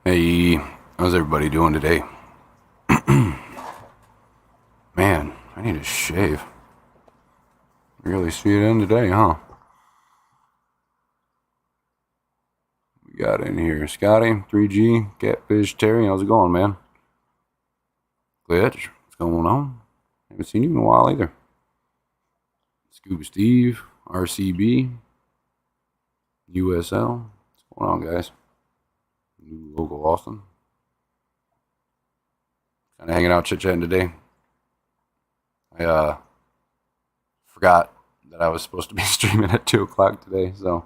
Hey, how's everybody doing today? Man, I need a shave. Really see it in today, huh? We got in here Scotty, 3G, Catfish, Terry. How's it going, man? Glitch, what's going on? Haven't seen you in a while either. Scuba Steve, RCB, USL. What's going on, guys? New local Austin. Kind of hanging out, chit-chatting today. I forgot that I was supposed to be streaming at 2 o'clock today, so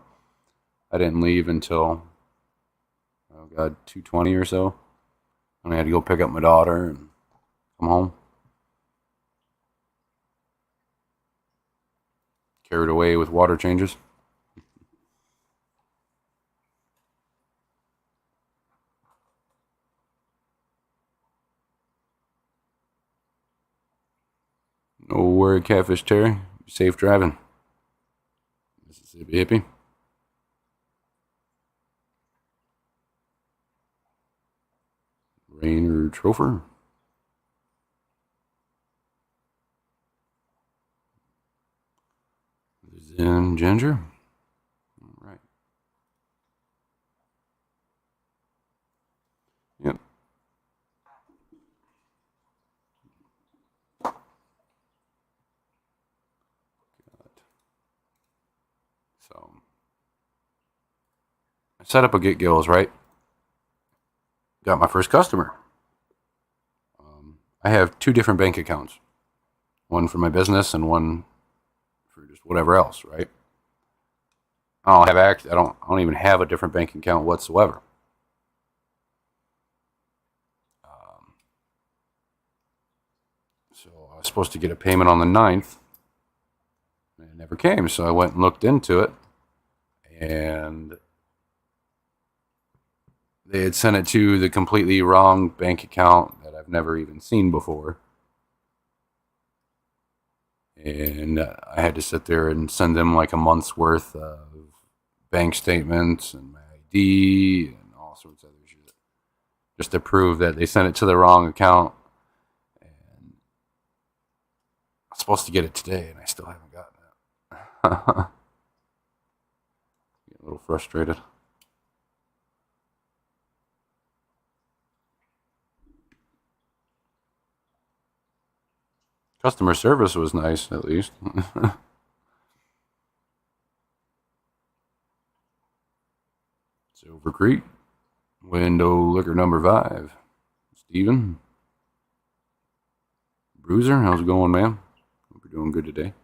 I didn't leave until, 2:20 or so. And I had to go pick up my daughter and come home. Carried away with water changes. No worry, Catfish Terry. Safe driving. Mississippi Hippie. Rainer Trofer. Zen Ginger. All right. Yep. So I set up a Get Gills, right? Got my first customer. I have 2 different bank accounts. One for my business and one for just whatever else, right? I don't even have a different bank account whatsoever. So I was supposed to get a payment on the 9th, and it never came. So I went and looked into it, and they had sent it to the completely wrong bank account that I've never even seen before. And I had to sit there and send them like a month's worth of bank statements and my ID and all sorts of other shit, just to prove that they sent it to the wrong account. And I'm supposed to get it today, and I still haven't gotten it. Get a little frustrated. Customer service was nice, at least. Silver Creek, window liquor number 5. Let's Steven. Bruiser, how's it going, man? Hope you're doing good today.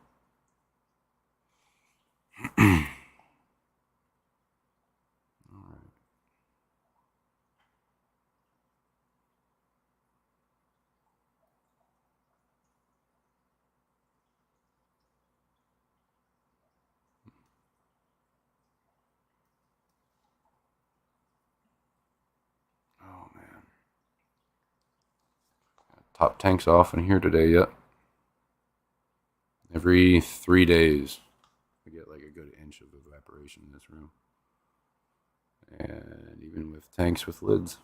Oh, man. Top tank's off in here today yet. Every 3 days, we get like a good inch of evaporation in this room. And even with tanks with lids,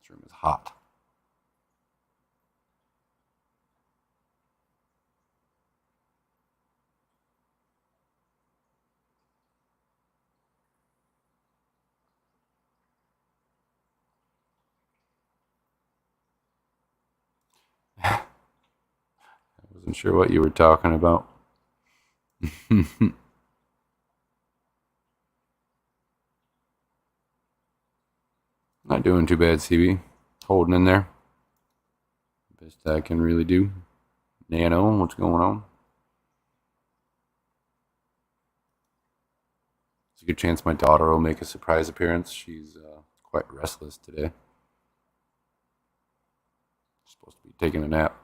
this room is hot. I wasn't sure what you were talking about. Not doing too bad, CB. Holding in there. Best I can really do. Nano, what's going on? There's a good chance my daughter will make a surprise appearance. She's quite restless today. She's supposed to be taking a nap.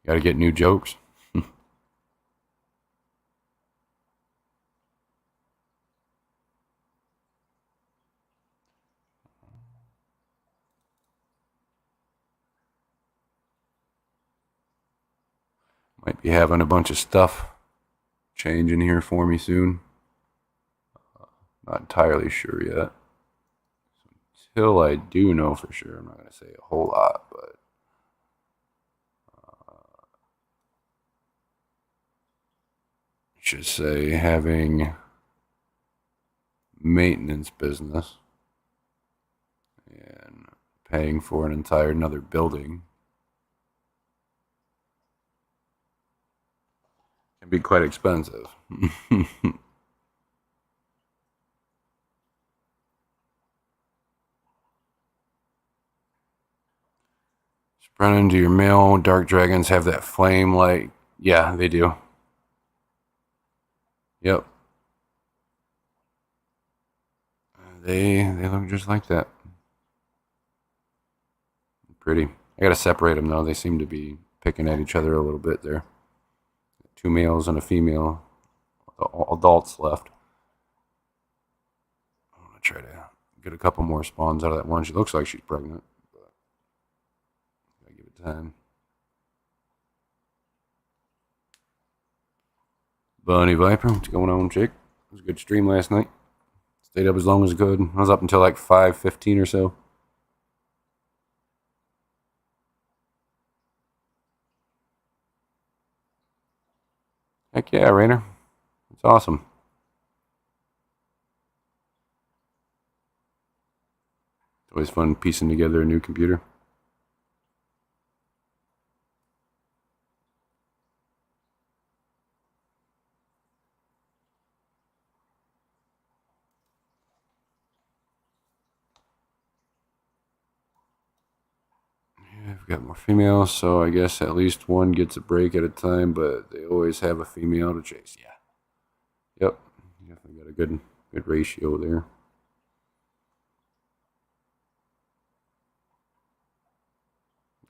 Got to get new jokes. Might be having a bunch of stuff change in here for me soon. Not entirely sure yet. Until I do know for sure, I'm not going to say a whole lot, but I should say having maintenance business and paying for an entire another building can be quite expensive. Brennan, do your male dark dragons have that flame like? Yeah, they do. Yep. They look just like that. Pretty. I gotta separate them though. They seem to be picking at each other a little bit there. 2 males and a female adults left. I'm gonna try to get a couple more spawns out of that one. She looks like she's pregnant, but gotta give it time. Bunny Viper, what's going on, Jake? It was a good stream last night. Stayed up as long as I could. I was up until like 5:15 or so. Heck yeah, Rainer. It's awesome. It's always fun piecing together a new computer. Yeah, I've got more females, so I guess at least one gets a break at a time, but they always have a female to chase. Yeah. Yep. Definitely got a good ratio there.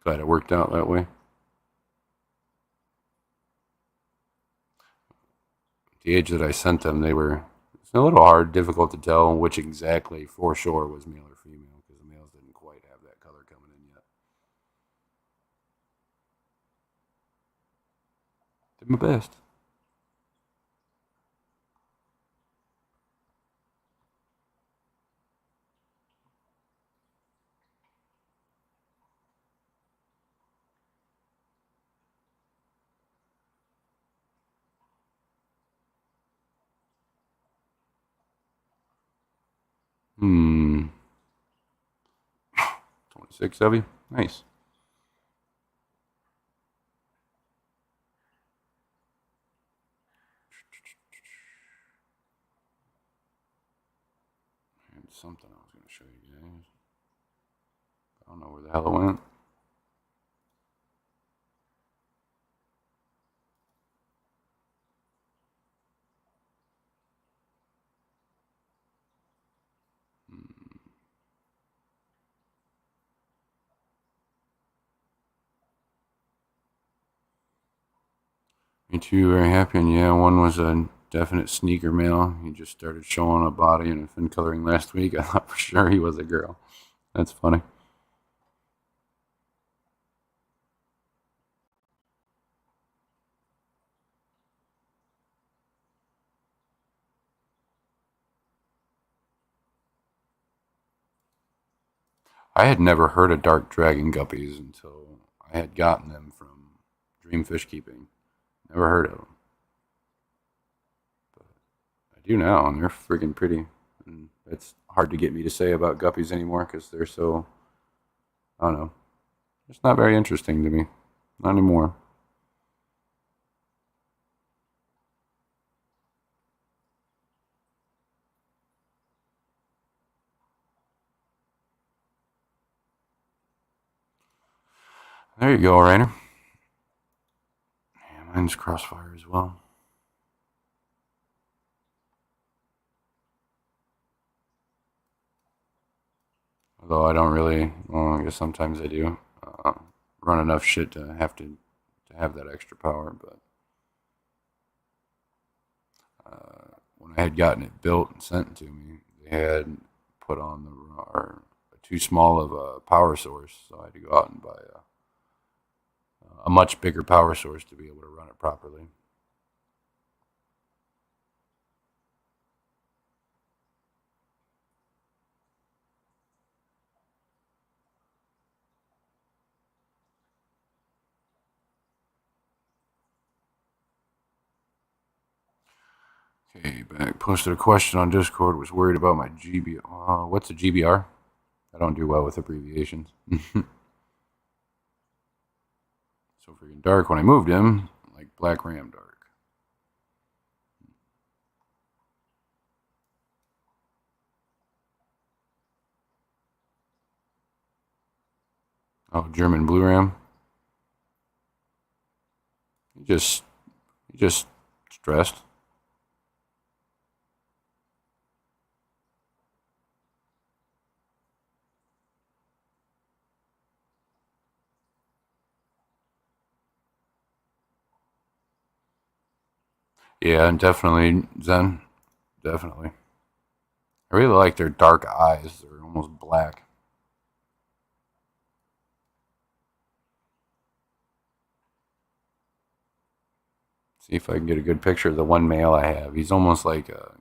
Glad it worked out that way. The age that I sent them, it's a little hard, difficult to tell which exactly for sure was male or female because the males didn't quite have that color coming in yet. Did my best. Hmm. 26 of you? Nice. And something I was going to show you guys. I don't know where the hell it went. Me too, very happy. And yeah, one was a definite sneaker male. He just started showing a body and a fin coloring last week. I thought for sure he was a girl. That's funny. I had never heard of dark dragon guppies until I had gotten them from Dream Fish Keeping. Never heard of them. But I do now, and they're freaking pretty. And it's hard to get me to say about guppies anymore because they're so, I don't know, it's not very interesting to me. Not anymore. There you go, Rainer. Yeah, mine's Crossfire as well. Although I don't really, well, I guess sometimes I do, run enough shit to to have that extra power. But when I had gotten it built and sent to me, they had put on the or too small of a power source, so I had to go out and buy a much bigger power source to be able to run it properly. Okay, back posted a question on Discord. Was worried about my GB. What's a GBR? I don't do well with abbreviations. So freaking dark when I moved him, like Black Ram dark. Oh, German Blue Ram. He just he just stressed. Yeah, and definitely Zen. Definitely. I really like their dark eyes. They're almost black. See if I can get a good picture of the one male I have. He's almost like a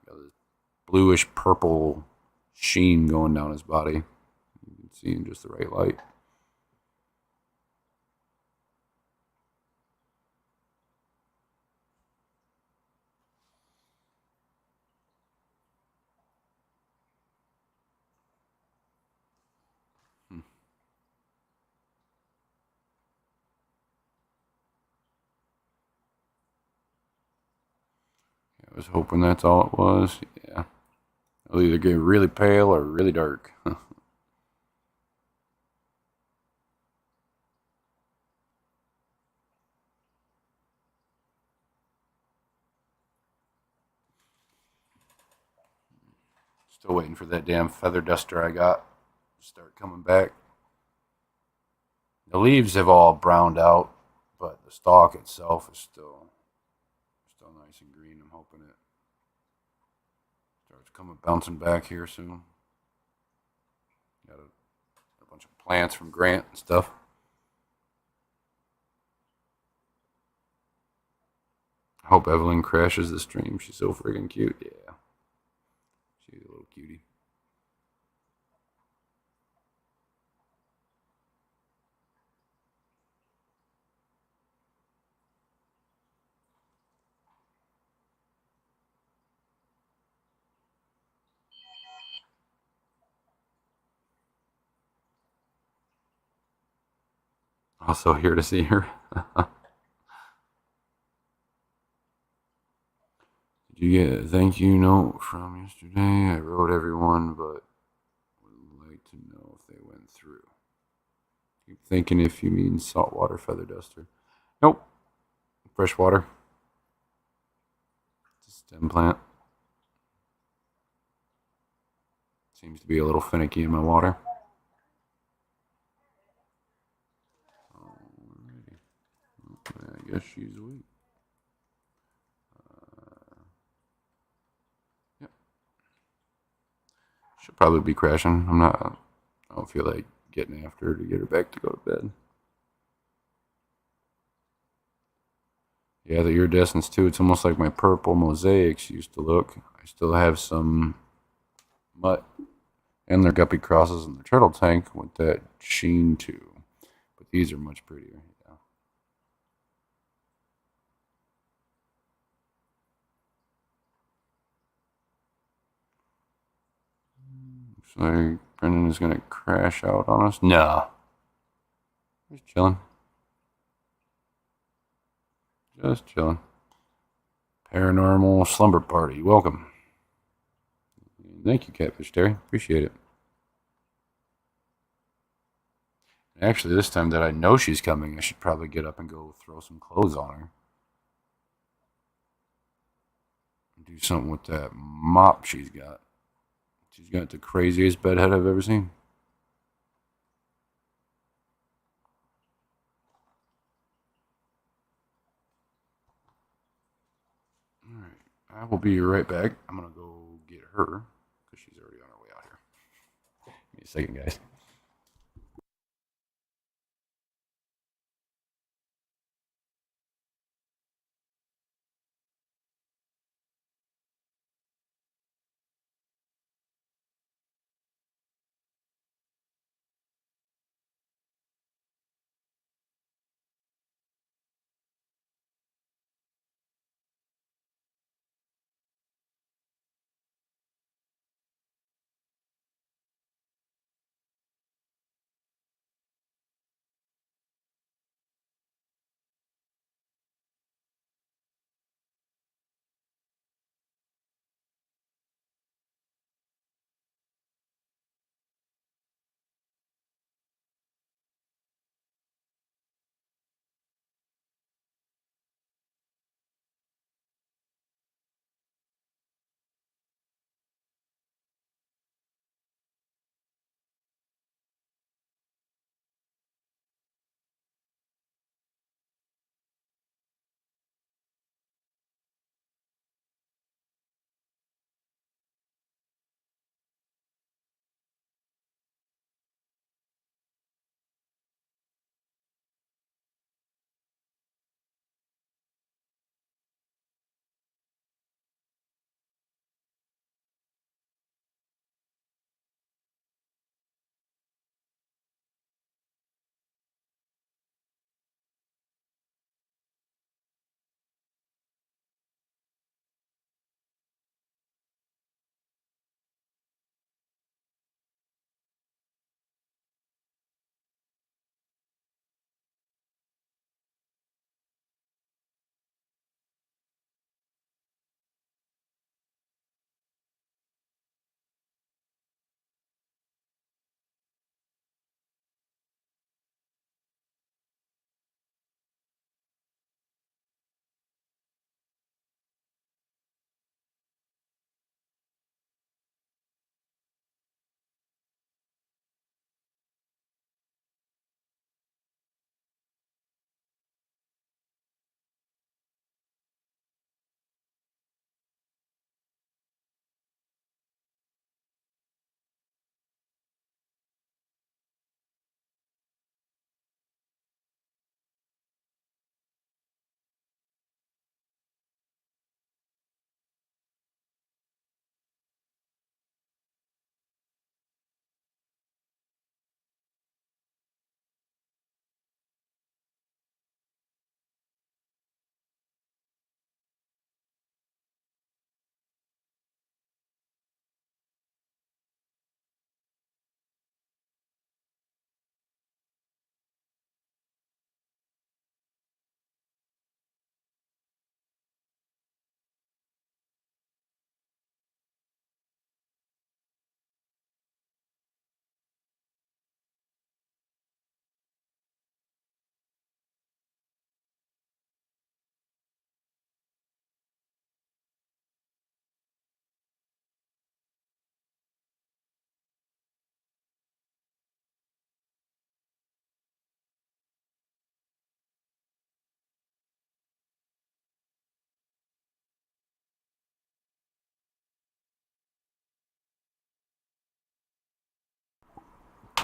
bluish purple sheen going down his body. You can see in just the right light. Hmm. I was hoping that's all it was. Yeah. It'll either get really pale or really dark. Still waiting for that damn feather duster I got to start coming back. The leaves have all browned out, but the stalk itself is still nice and green. I'm hoping it starts coming bouncing back here soon. Got a bunch of plants from Grant and stuff. I hope Evelyn crashes the stream. She's so friggin' cute. Yeah, she's a little cutie. Also here to see her. Did you get a thank you note from yesterday? I wrote everyone, but would like to know if they went through. Keep thinking if you mean saltwater feather duster. Nope. Freshwater. It's a stem plant. Seems to be a little finicky in my water. Alrighty. I guess she's weak. Yep. She'll probably be crashing. I don't feel like getting after her to get her back to go to bed. Yeah, the iridescence too. It's almost like my purple mosaics used to look. I still have some mutt and their guppy crosses in the turtle tank with that sheen too. But these are much prettier. Yeah. Looks like Brendan is gonna crash out on us. No. Just chilling. Just chilling. Paranormal slumber party. Welcome. Thank you, Catfish Terry. Appreciate it. Actually, this time that I know she's coming, I should probably get up and go throw some clothes on her. Do something with that mop she's got. She's got the craziest bedhead I've ever seen. All right. I will be right back. I'm going to go get her because she's already on her way out here. Give me a second, guys.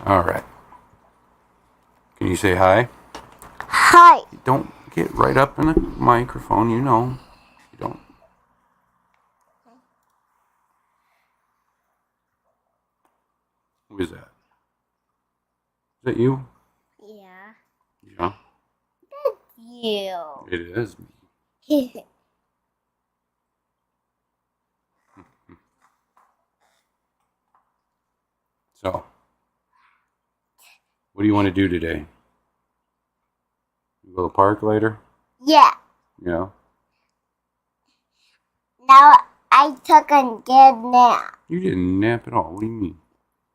All right. Can you say hi? Hi. Don't get right up in the microphone, you know. You don't. Who is that? Is that you? Yeah. Yeah. You. It is me. So, what do you want to do today? You go to the park later? Yeah. Yeah. Now I took a good nap. You didn't nap at all. What do you mean?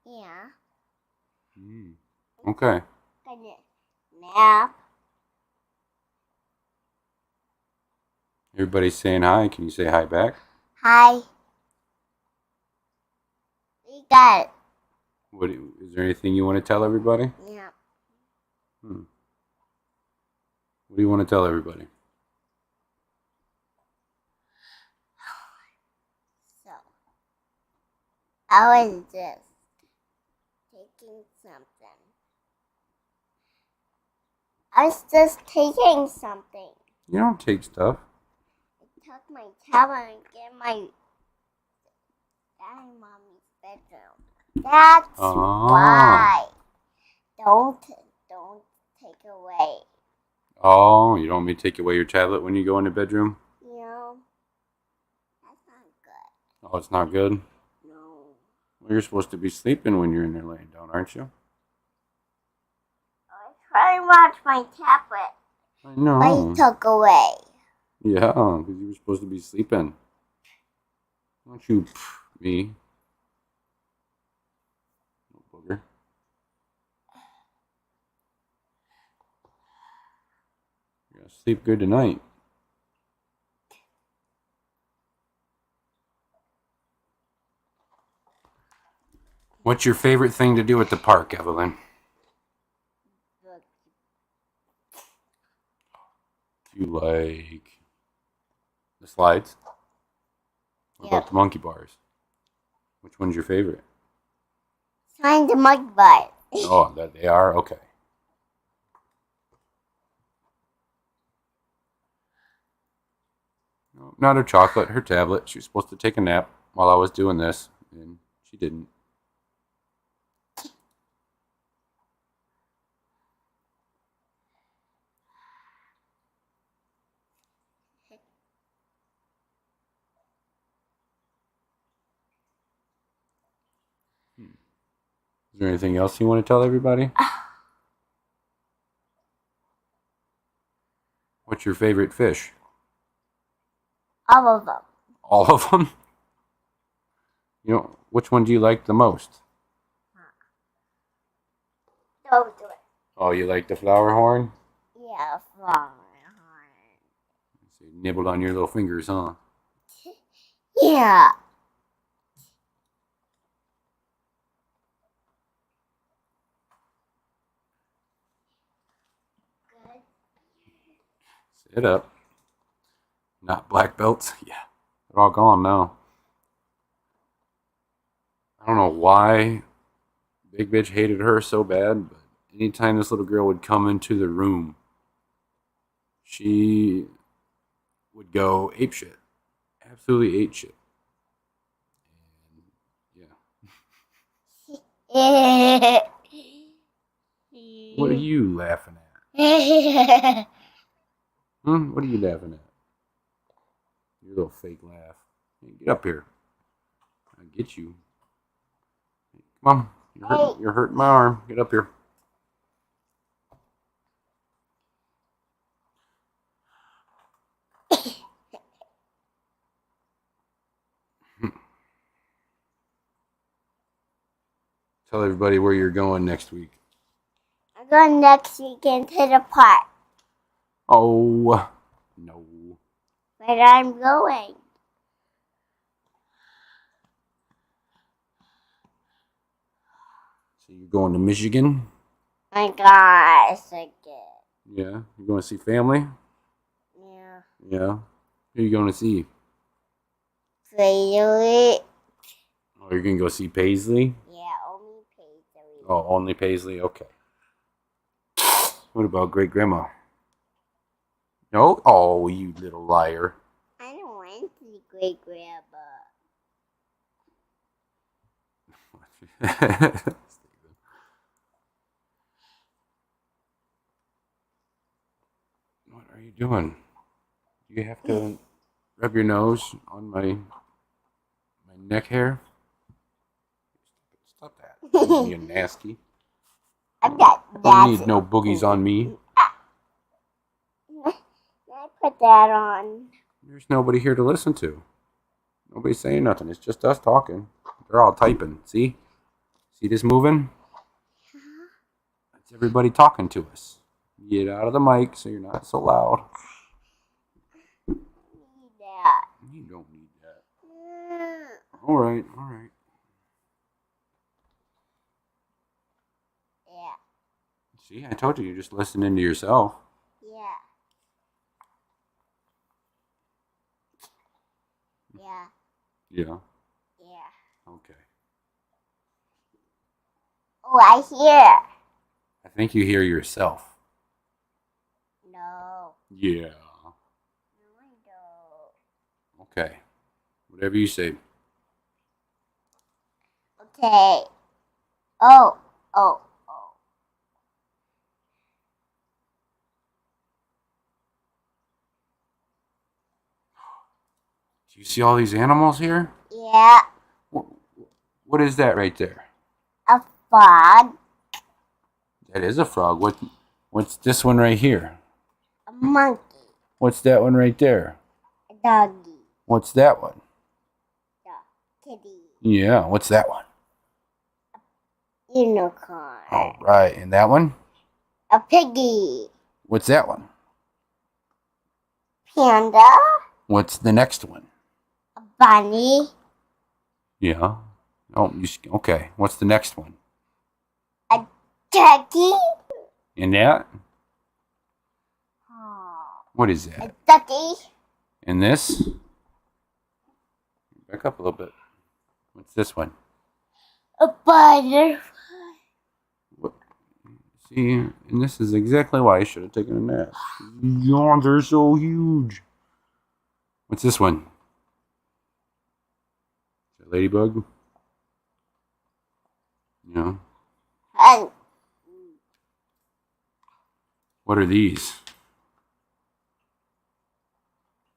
Yeah. Okay. Good nap. Everybody's saying hi. Can you say hi back? Hi. We got it. Is there anything you want to tell everybody? Yeah. What do you want to tell everybody? So I was just taking something. I was just taking something. You don't take stuff. I took my tablet and get my daddy mommy's bedroom. That's why. Don't take away. Oh, you don't want me to take away your tablet when you go in the bedroom? You know, that's not good. Oh, it's not good? No. Well, you're supposed to be sleeping when you're in there laying down, aren't you? I try to watch my tablet. I know. But he took away. Yeah, because you were supposed to be sleeping. Don't you me. No booger. You're gonna sleep good tonight. What's your favorite thing to do at the park, Evelyn? You like the slides? What about the monkey bars? Which one's your favorite? Find the monkey bars. Oh, that they are? Okay. No, not her chocolate, her tablet. She was supposed to take a nap while I was doing this, and she didn't. Is there anything else you want to tell everybody? What's your favorite fish? All of them. All of them? You know, which one do you like the most? Don't do it. Oh, you like the flower horn? Yeah, flower horn. So you nibbled on your little fingers, huh? Yeah. Sit up. Not black belts? Yeah. They're all gone now. I don't know why Big Bitch hated her so bad, but anytime this little girl would come into the room, she would go ape shit. Absolutely ape shit. And yeah. What are you laughing at? What are you laughing at? Your little fake laugh. Hey, get up here. I'll get you. Come on. You're hurting my arm. Get up here. Tell everybody where you're going next week. I'm going next weekend to the park. Oh, no. But I'm going. So you're going to Michigan? My gosh, again. Yeah. You're going to see family? Yeah. Yeah. Who are you going to see? Paisley. Oh, you're going to go see Paisley? Yeah, only Paisley. Oh, only Paisley? Okay. What about great grandma? No? Oh, you little liar. I don't want to see great grandma. What are you doing? You have to rub your nose on my neck hair? Stop that. You nasty. I've got Don't that. need no boogies on me. Can I put that on? There's nobody here to listen to. Nobody's saying nothing. It's just us talking. They're all typing. See? See this moving? That's everybody talking to us. Get out of the mic so you're not so loud. Need that. You don't need that. Mm, All right, all right. Yeah. See, I told you, you're just listening to yourself. Yeah. Yeah. Yeah. Yeah. Okay. Oh, I hear. I think you hear yourself. No. Yeah. No, I don't. Okay. Whatever you say. Okay. Oh. Oh. Oh. Do you see all these animals here? Yeah. What is that right there? A frog. That is a frog. What's this one right here? A monkey. What's that one right there? A doggy. What's that one? The kitty. Yeah, what's that one? Unicorn. All right, and that one? A piggy. What's that one? Panda. What's the next one? A bunny. Yeah. Oh, okay. What's the next one? A turkey. And that? Oh. What is A that? ducky. And this? Back up a little bit. What's this one? A butterfly. What? See, and this is exactly why I should have taken a nap. Yawns are so huge. What's this one? Is that ladybug? Yeah. And What are these?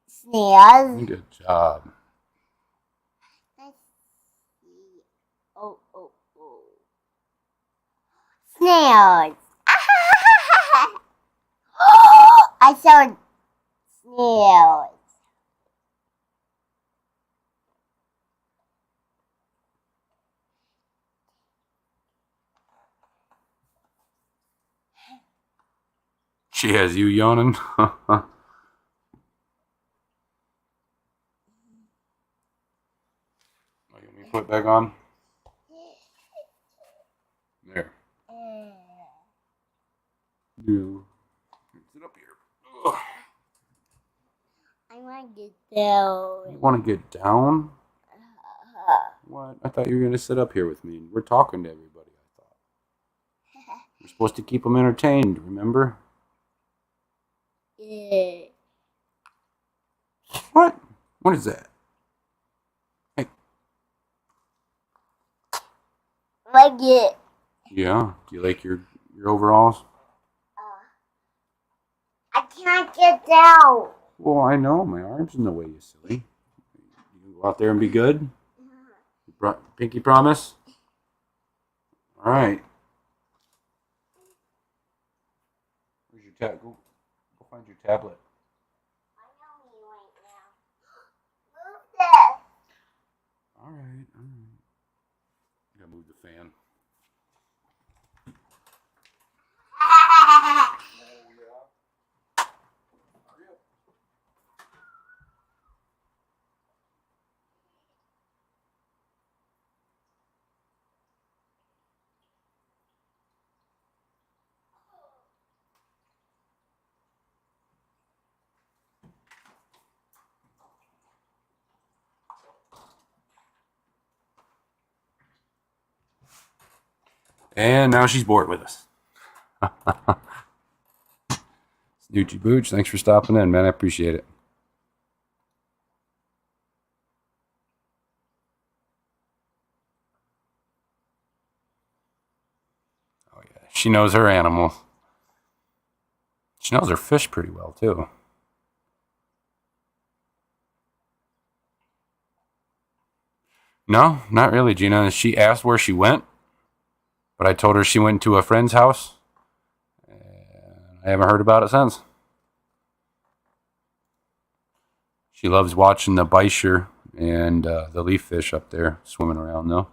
snails. Good job. Let's see. Oh, oh, oh. Snails. I saw snails. She has you yawning. Oh, you want me to put it back on? There. You. Sit up here. Ugh. I want to get down. You want to get down? What? I thought you were going to sit up here with me. We're talking to everybody, I thought. We're supposed to keep them entertained, remember? Yeah. What? What is that? Hey. Like it. Yeah. Do you like your overalls? I can't get down. Well, I know. My arm's in the way, you silly. You can go out there and be good? Pinky promise? All right. Where's your tab? Go find your tablet. I know me right now. Move this. All right. All right. I gotta move the fan. And now she's bored with us. Snoochie Booch, thanks for stopping in, man. I appreciate it. Oh, yeah. She knows her animal. She knows her fish pretty well, too. No, not really, Gina. She asked where she went, but I told her she went to a friend's house. And I haven't heard about it since. She loves watching the bisher and the leaf fish up there swimming around, though.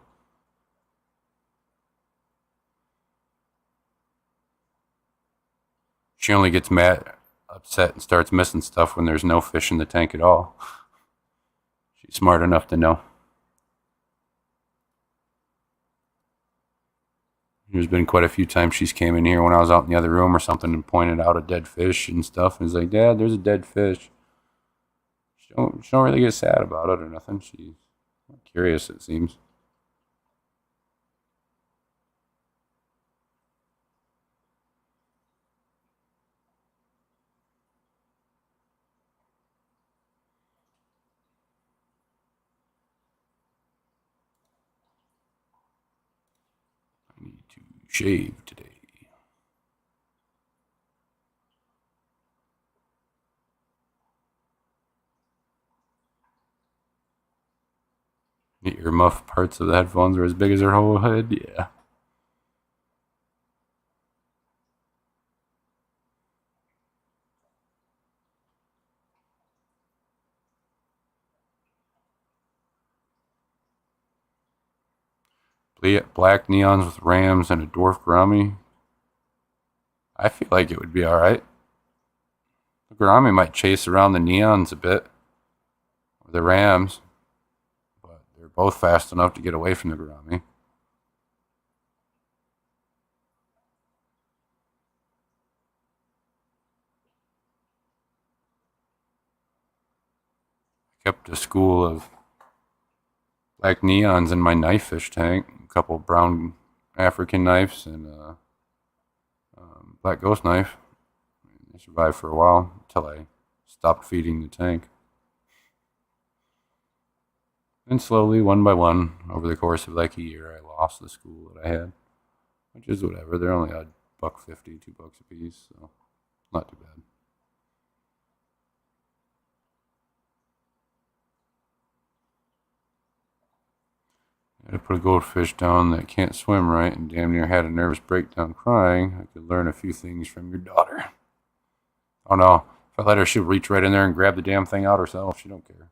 She only gets mad, upset, and starts missing stuff when there's no fish in the tank at all. She's smart enough to know. There's been quite a few times she's came in here when I was out in the other room or something and pointed out a dead fish and stuff. And it's like, Dad, there's a dead fish. She don't really get sad about it or nothing. She's curious, it seems. I need to shave today. The earmuff parts of the headphones are as big as her whole head. Yeah. Black neons with rams and a dwarf gourami. I feel like it would be alright. The gourami might chase around the neons a bit, or the rams, but they're both fast enough to get away from the gourami. I kept a school of black neons in my knife fish tank, a couple brown African knives, and a black ghost knife. They survived for a while until I stopped feeding the tank. And slowly, one by one, over the course of like a year, I lost the school that I had, which is whatever. They're only a $1.50, $2 a piece, so not too bad. I had to put a goldfish down that can't swim right and damn near had a nervous breakdown crying. I could learn a few things from your daughter. Oh no, if I let her, she'll reach right in there and grab the damn thing out herself. She don't care.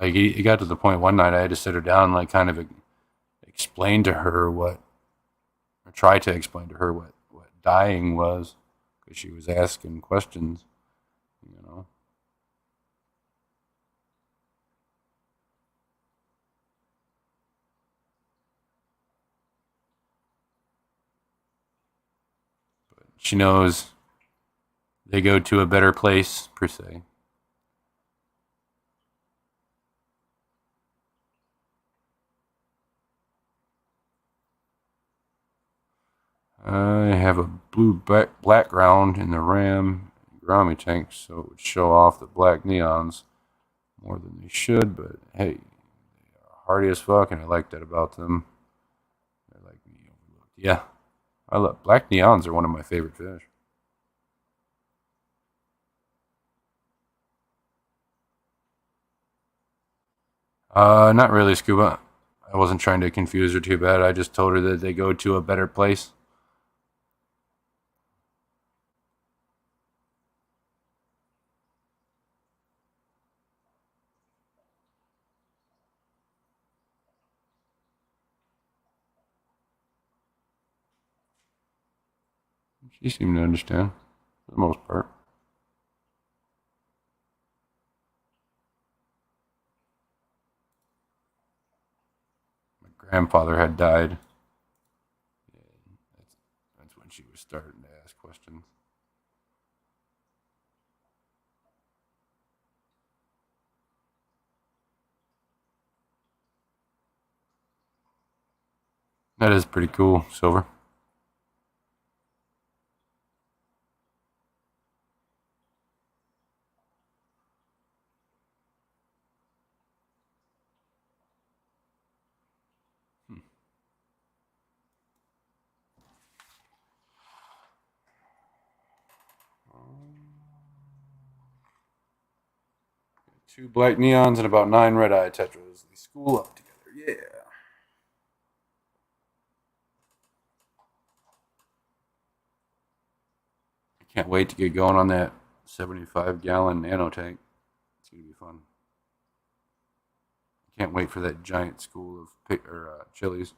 Like it got to the point one night I had to sit her down and like kind of explain to her what, or try to explain to her what dying was, because she was asking questions, you know. She knows they go to a better place per se. I have a blue background in the Ram Grammy tank, so it would show off the black neons more than they should. But hey, they are hardy as fuck, and I like that about them. They're like me overlooked. Yeah, I love black neons are one of my favorite fish. Not really, Scuba. I wasn't trying to confuse her too bad. I just told her that they go to a better place. She seemed to understand for the most part. My grandfather had died. Yeah, that's when she was starting to ask questions. That is pretty cool, Silver. Two black neons and about 9 red-eye tetras. They school up together. Yeah. I can't wait to get going on that 75-gallon nano tank. It's gonna be fun. I can't wait for that giant school of chilies.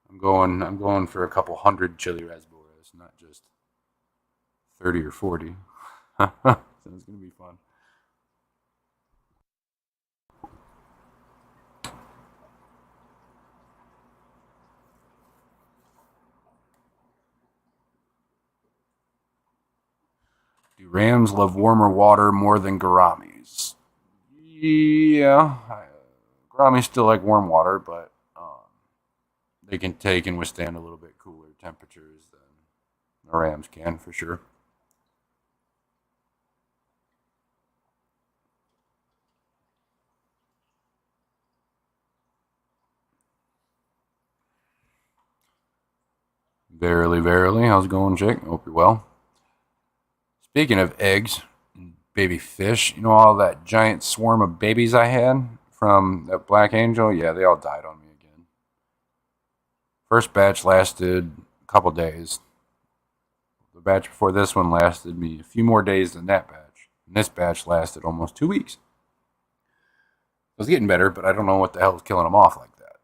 I'm going for a couple hundred chili raspberries, not just 30 or 40. So it's gonna be fun. Do Rams love warmer water more than Garamis? Yeah, Garamis still like warm water, but they can take and withstand a little bit cooler temperatures than the Rams can for sure. Verily, verily. How's it going, Jake? Hope you're well. Speaking of eggs and baby fish, you know all that giant swarm of babies I had from that Black Angel? Yeah, they all died on me again. First batch lasted a couple days. The batch before this one lasted me a few more days than that batch. And this batch lasted almost 2 weeks. It was getting better, but I don't know what the hell is killing them off like that.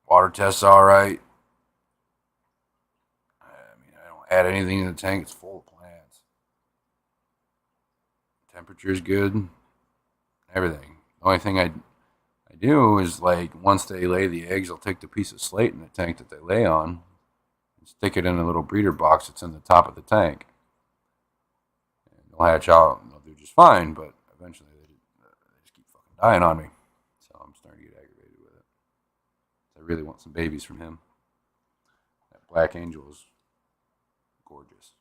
Water test's all right. I mean, I don't add anything to the tank. It's full of plants. Temperature's good. Everything. The only thing I do is like once they lay the eggs, I'll take the piece of slate in the tank that they lay on and stick it in a little breeder box that's in the top of the tank. And they'll hatch out and they'll do just fine, but eventually they just keep fucking dying on me. So I'm starting to get aggravated with it. I really want some babies from him. That Black Angel is gorgeous.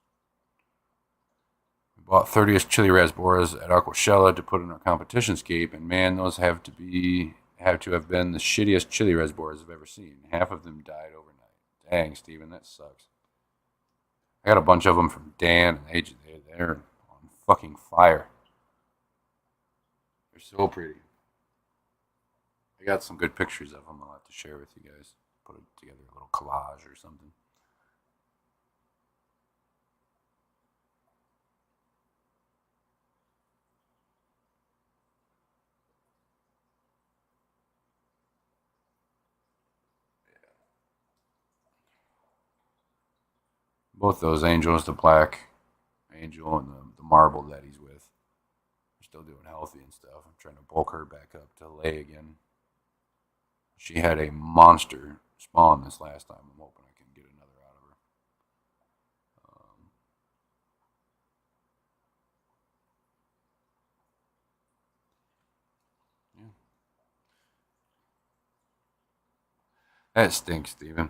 We bought 30th chili rasboras at Aquashella to put in our competition scape, and man, those have to have been the shittiest chili rasboras I've ever seen. Half of them died overnight. Dang, Steven, that sucks. I got a bunch of them from Dan, and they're on fucking fire. They're so pretty. I got some good pictures of them I'll have to share with you guys. Put it together a little collage or something. Both those angels, the Black Angel and the marble that he's with, are still doing healthy and stuff. I'm trying to bulk her back up to lay again. She had a monster spawn this last time. I'm hoping I can get another out of her. Um, yeah. That stinks, Steven.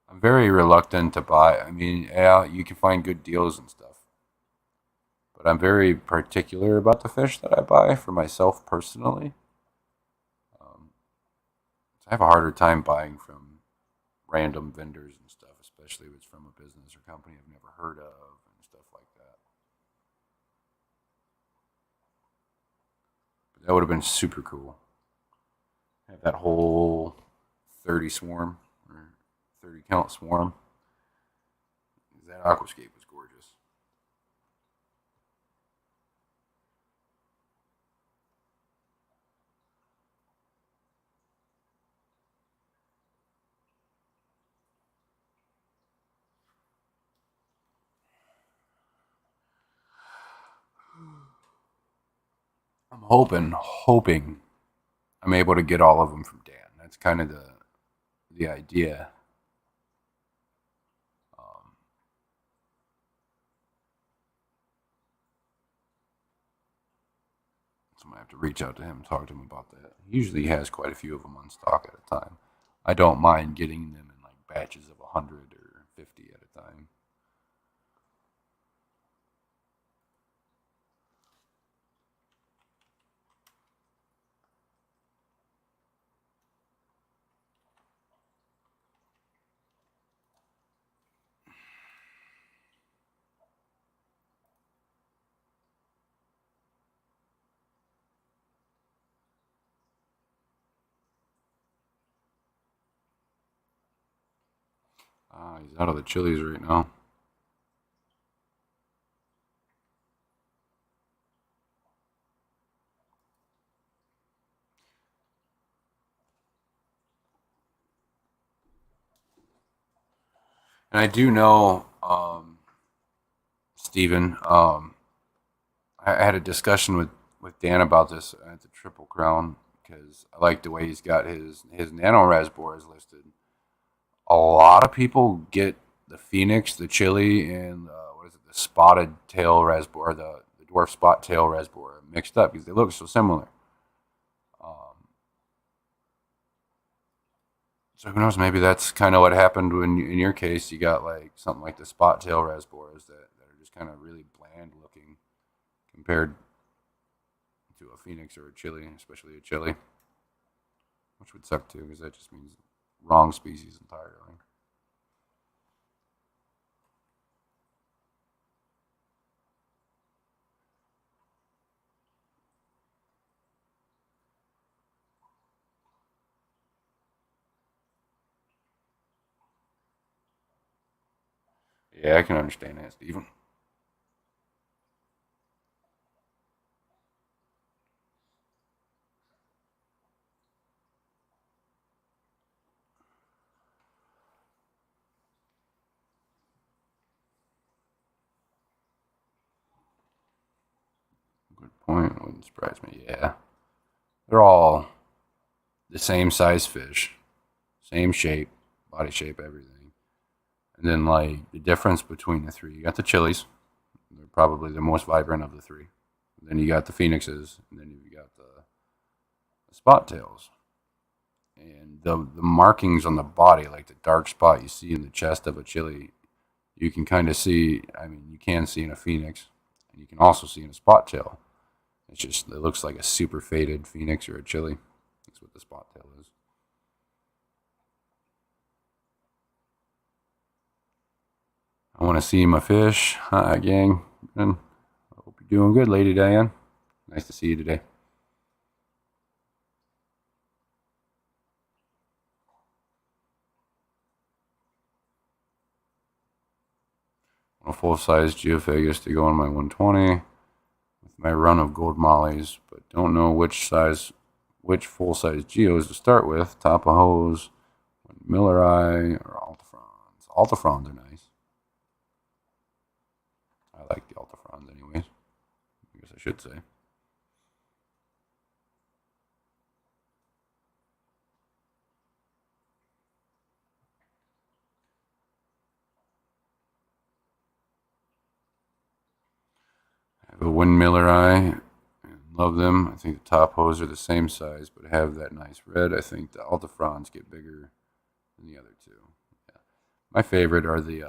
I'm very reluctant to buy. I mean, yeah, you can find good deals and stuff, but I'm very particular about the fish that I buy for myself personally. Um, I have a harder time buying from random vendors and stuff, especially if it's from a business or company I've never heard of and stuff like that. But that would have been super cool. Have that whole 30 swarm or 30 count swarm. That aquascape was gorgeous. I'm hoping I'm able to get all of them from Dan. That's kind of the idea. Um, I have to reach out to him and talk to him about that. He usually has quite a few of them on stock at a time. I don't mind getting them in like batches of 100 or 50 at a time. He's out of the chilies right now. And I do know, Stephen, I had a discussion with Dan about this at the Triple Crown because I like the way he's got his nano raspberries listed. A lot of people get the Phoenix, the chili, and what is it, the spotted tail raspberry, the dwarf spot tail raspberry mixed up because they look so similar. Um, so who knows? Maybe that's kind of what happened when, in your case, you got like something like the spot tail raspberries that are just kind of really bland looking compared to a Phoenix or a chili, especially a chili, which would suck too because that just means wrong species entirely. Yeah, I can understand that, Stephen. Good point. Wouldn't surprise me. Yeah, they're all the same size fish, same shape, body shape, everything. And then like the difference between the three, you got the chilies. They're probably the most vibrant of the three. And then you got the phoenixes, and then you got the spot tails. And the markings on the body, like the dark spot you see in the chest of a chili, you can kind of see. I mean, you can see in a phoenix, and you can also see in a spot tail. It's just it looks like a super faded phoenix or a chili. That's what the spot tail is. I want to see my fish. Hi, gang. And I hope you're doing good, Lady Diane. Nice to see you today. A full size geophagus to go on my 120 with my run of gold mollies, but don't know which full size geos to start with. Tapajos, Millerai, or Altafrons. Altafrons are nice. I like the Altafrons, anyways. I guess I should say. I have a windmiller eye and love them. I think the top hose are the same size, but have that nice red. I think the Altafrons get bigger than the other two. Yeah. My favorite are the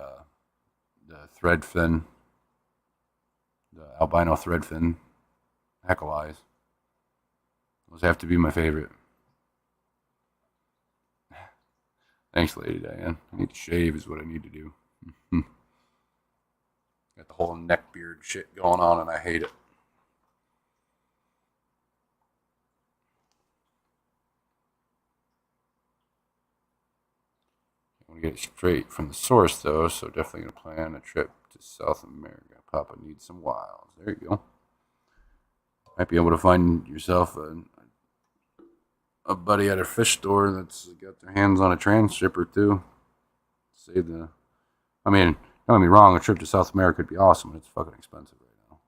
threadfin, the albino threadfin heckle eyes. Those have to be my favorite. Thanks, Lady Diane. I need to shave is what I need to do. Got the whole neck beard shit going on, and I hate it. I want to get it straight from the source, though, so definitely going to plan a trip to South America. Papa needs some wilds. There you go. Might be able to find yourself a buddy at a fish store that's got their hands on a transshipper, too. Save the. I mean, don't get me wrong, a trip to South America would be awesome, but it's fucking expensive right now.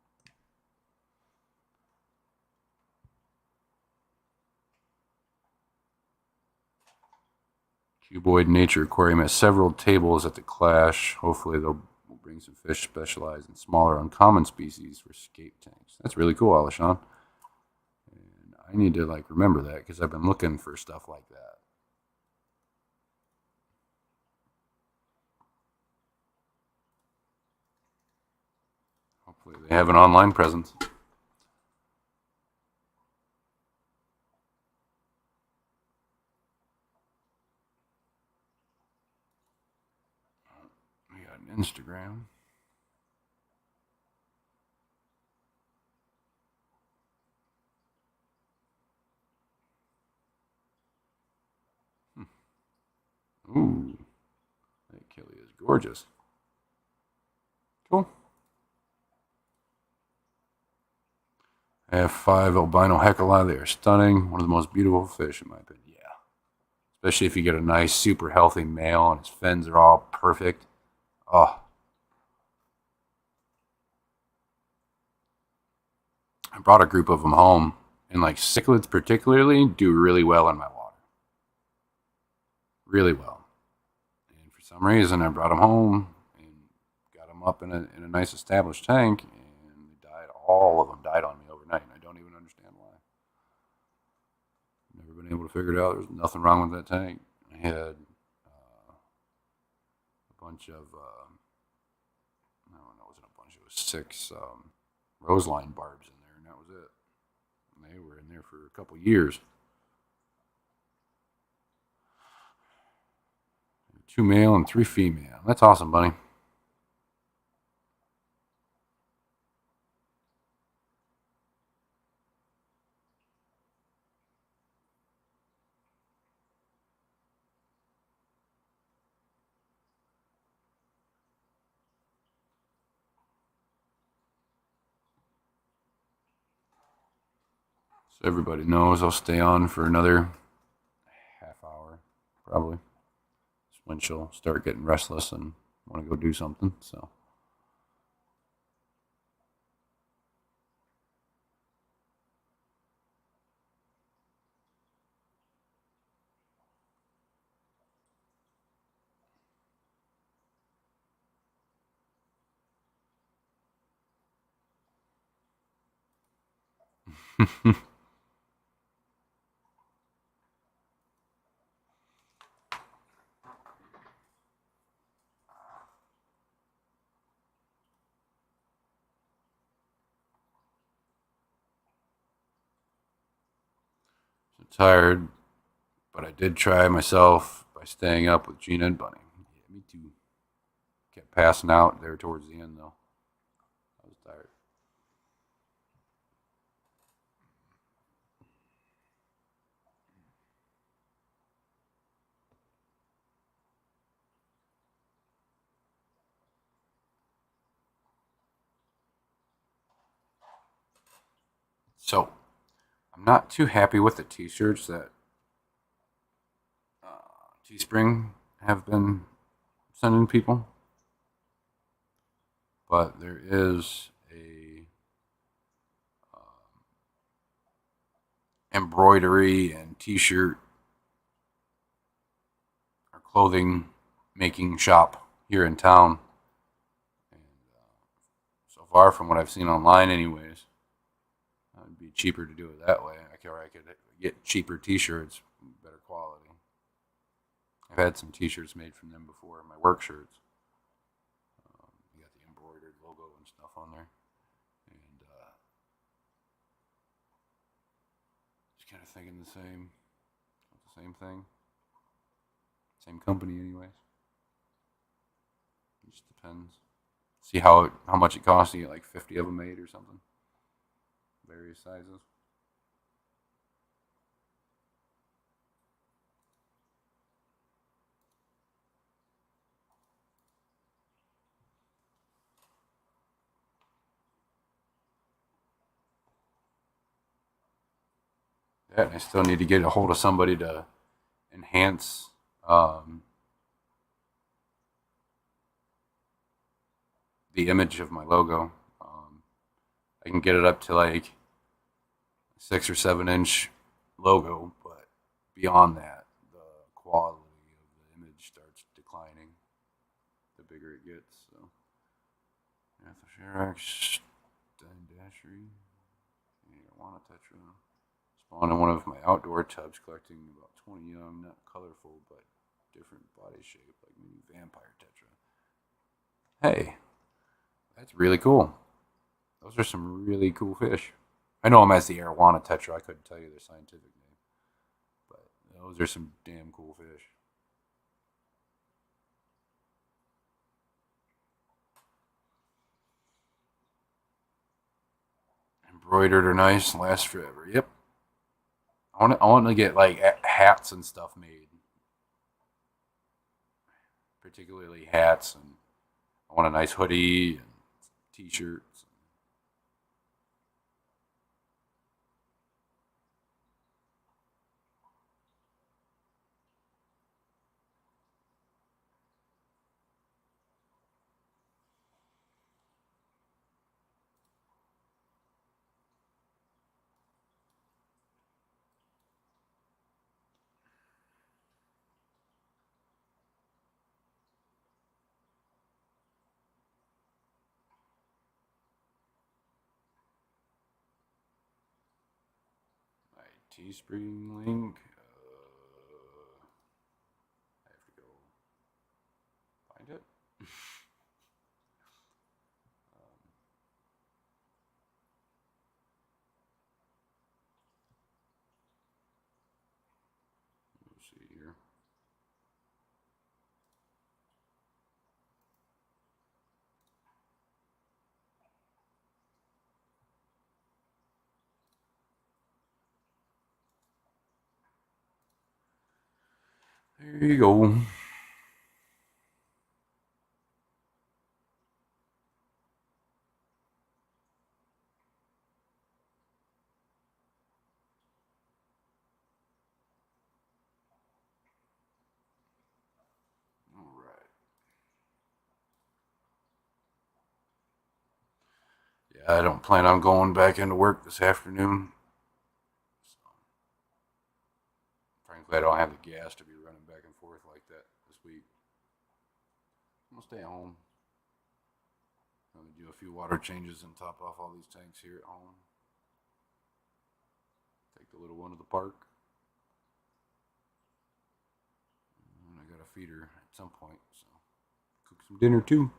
Cuboid Nature Aquarium has several tables at the Clash. Hopefully, they'll bring some fish specialized in smaller, uncommon species for scape tanks. That's really cool, Alishon. I need to like remember that because I've been looking for stuff like that. Hopefully they have an online presence. We got an Instagram. Ooh, that Kelly is gorgeous. Cool. I have 5 albino hecala. They are stunning. One of the most beautiful fish, in my opinion. Yeah. Especially if you get a nice, super healthy male and his fins are all perfect. Oh, I brought a group of them home, and like cichlids particularly do really well in my water. Really well. And for some reason, I brought them home and got them up in a nice established tank, and they died. All of them died on me overnight, and I don't even understand why. Never been able to figure it out. There's nothing wrong with that tank. I had a bunch of, I don't know, it wasn't a bunch, it was 6 roseline barbs in there, and that was it. And they were in there for a couple years. 2 male and 3 female. That's awesome, buddy. So everybody knows I'll stay on for another half hour, probably. That's when she'll start getting restless and want to go do something. So. Tired, but I did try myself by staying up with Gina and Bunny. Yeah, me too. Kept passing out there towards the end, though. I was tired. So, I'm not too happy with the t shirts that Teespring have been sending people, but there is a embroidery and t shirt or clothing making shop here in town. And so far, from what I've seen online, anyways, it'd be cheaper to do it that way. I could get cheaper T-shirts, better quality. I've had some T-shirts made from them before, my work shirts. You got the embroidered logo and stuff on there, and just kind of thinking the same thing, same company, anyways. It just depends. See how much it costs to get like 50 of them made or something, various sizes. Yeah, and I still need to get a hold of somebody to enhance the image of my logo. I can get it up to like 6 or 7 inch logo, but beyond that, the quality of the image starts declining the bigger it gets. So, Athosharak, Stendashri, Iguana Tetra, Spawned in one of my outdoor tubs, collecting about 20 young, not colorful, but different body shape, like mini vampire tetra. Hey, that's really cool. Those are some really cool fish. I know them as the arowana tetra. I couldn't tell you their scientific name, but those are some damn cool fish. Embroidered are nice, last forever. Yep. I want to get like hats and stuff made, particularly hats, and I want a nice hoodie and t-shirts. My Teespring link. I have to go find it. Let's see here. There you go. All right. Yeah, I don't plan on going back into work this afternoon. So, frankly, I don't have the gas to be running back and forth like that this week. I'm gonna stay at home. I'm gonna do a few water changes and top off all these tanks here at home. Take the little one to the park. And I got to feed her at some point, so cook some dinner too.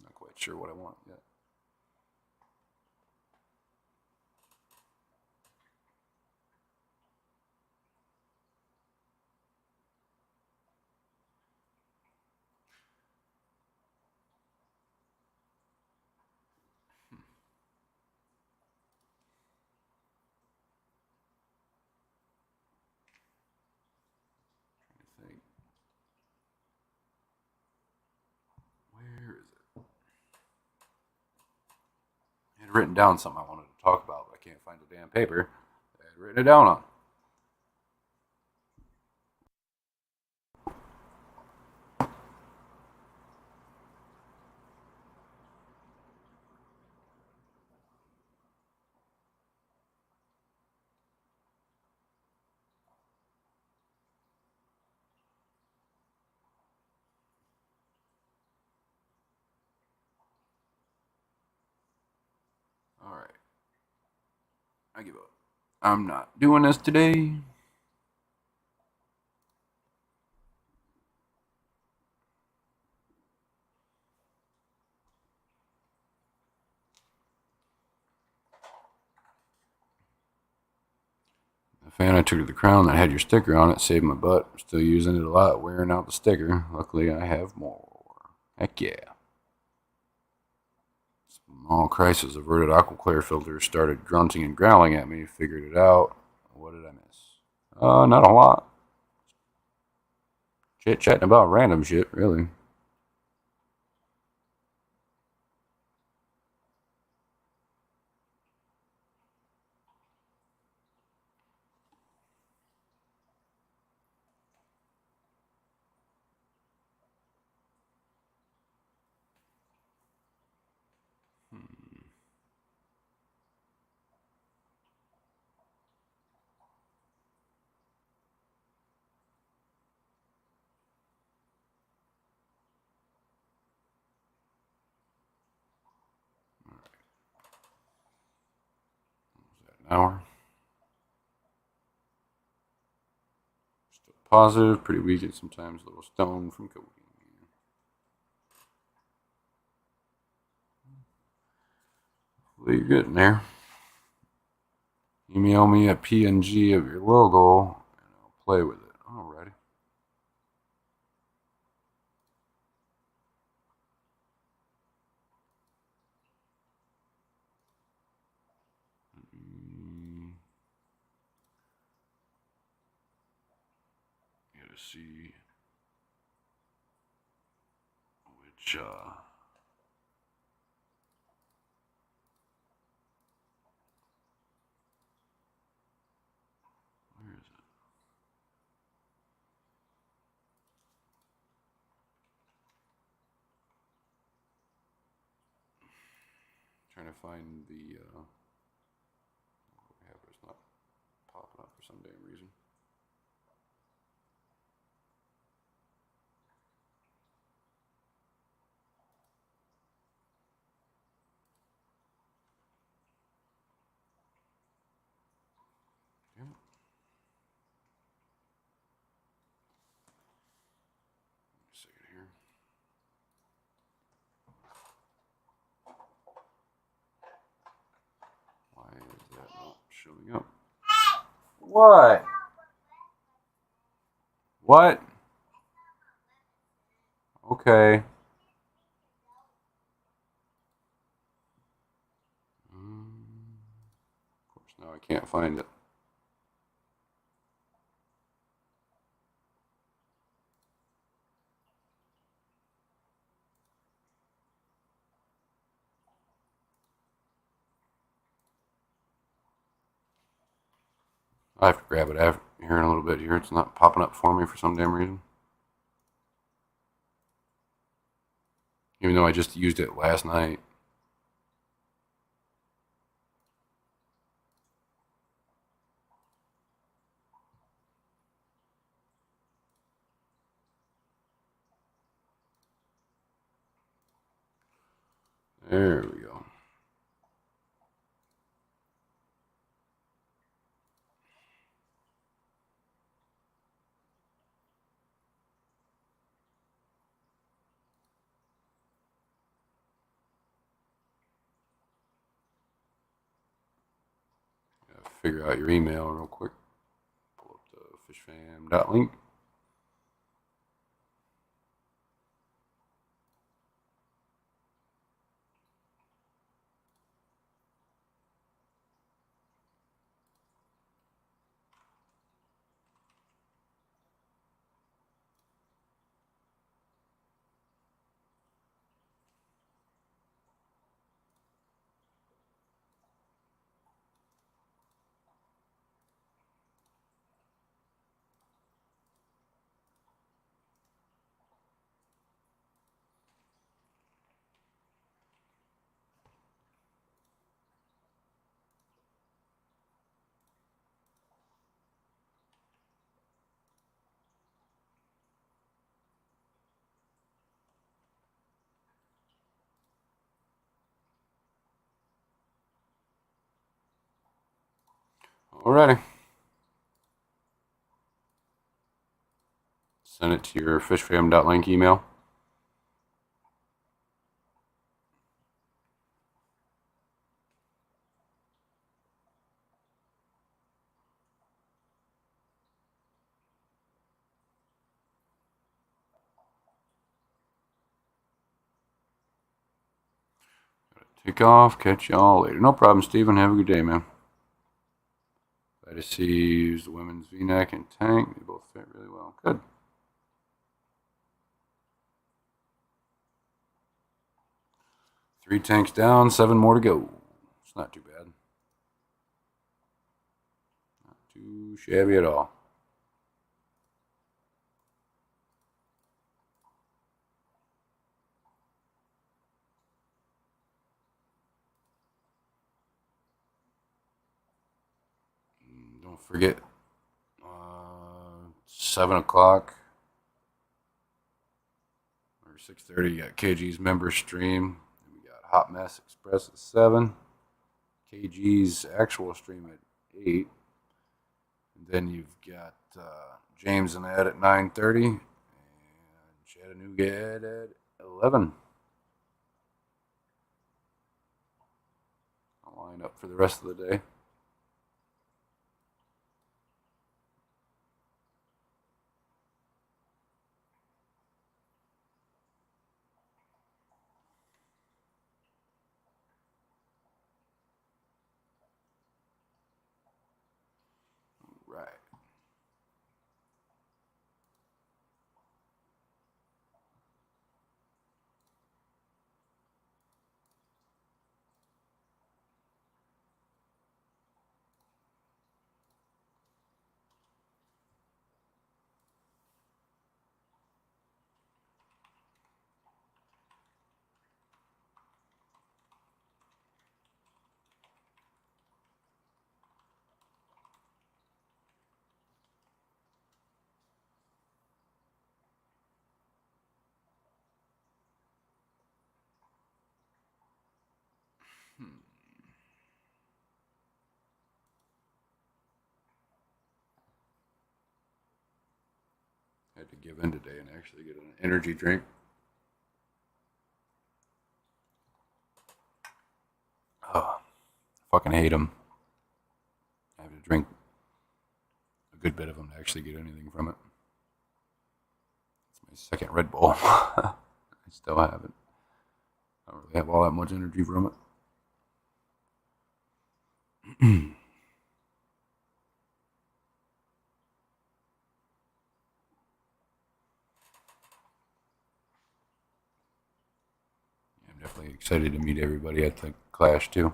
Not quite sure what I want yet. Trying to think. Where is it? I had written down something I wanted to talk about, but I can't find the damn paper I had written it down on. All right. I give up. I'm not doing this today. The fan I took to the crown that had your sticker on it saved my butt. I'm still using it a lot, wearing out the sticker. Luckily, I have more. Heck yeah. Small crisis averted. Aquaclear filter started grunting and growling at me. Figured it out. What did I miss? Not a lot. Chit chatting about random shit, really. An hour. positive, pretty weak, and sometimes a little stoned from codeine. Hopefully you're getting there. Email me a PNG of your logo, and I'll play with it. Alrighty. To see which where is it? Trying to find the it's not popping up for some damn reason. Damn it. A second here. Why is that not showing up? What? What? Okay. Of course, now I can't find it. I have to grab it here in a little bit here. It's not popping up for me for some damn reason. Even though I just used it last night. There we go. Figure out your email real quick. Pull up the fishfam.link. Alrighty. Send it to your fishfam.link email. Take off. Catch y'all later. No problem, Steven. Have a good day, man. Glad to see you use the women's V-neck and tank. They both fit really well. Good. Three tanks down, 7 more to go. It's not too bad. Not too shabby at all. Don't forget, 7 o'clock or 6:30, you got KG's member stream. And we got Hot Mess Express at 7. KG's actual stream at 8. And then you've got James and Ed at 9:30, and Chattanooga Ed at 11. I'll line up for the rest of the day. Right. Had to give in today and actually get an energy drink. Oh, fucking hate them. I have to drink a good bit of them to actually get anything from it. It's my second Red Bull. I still haven't. I don't really have all that much energy from it. I'm definitely excited to meet everybody at the Clash too.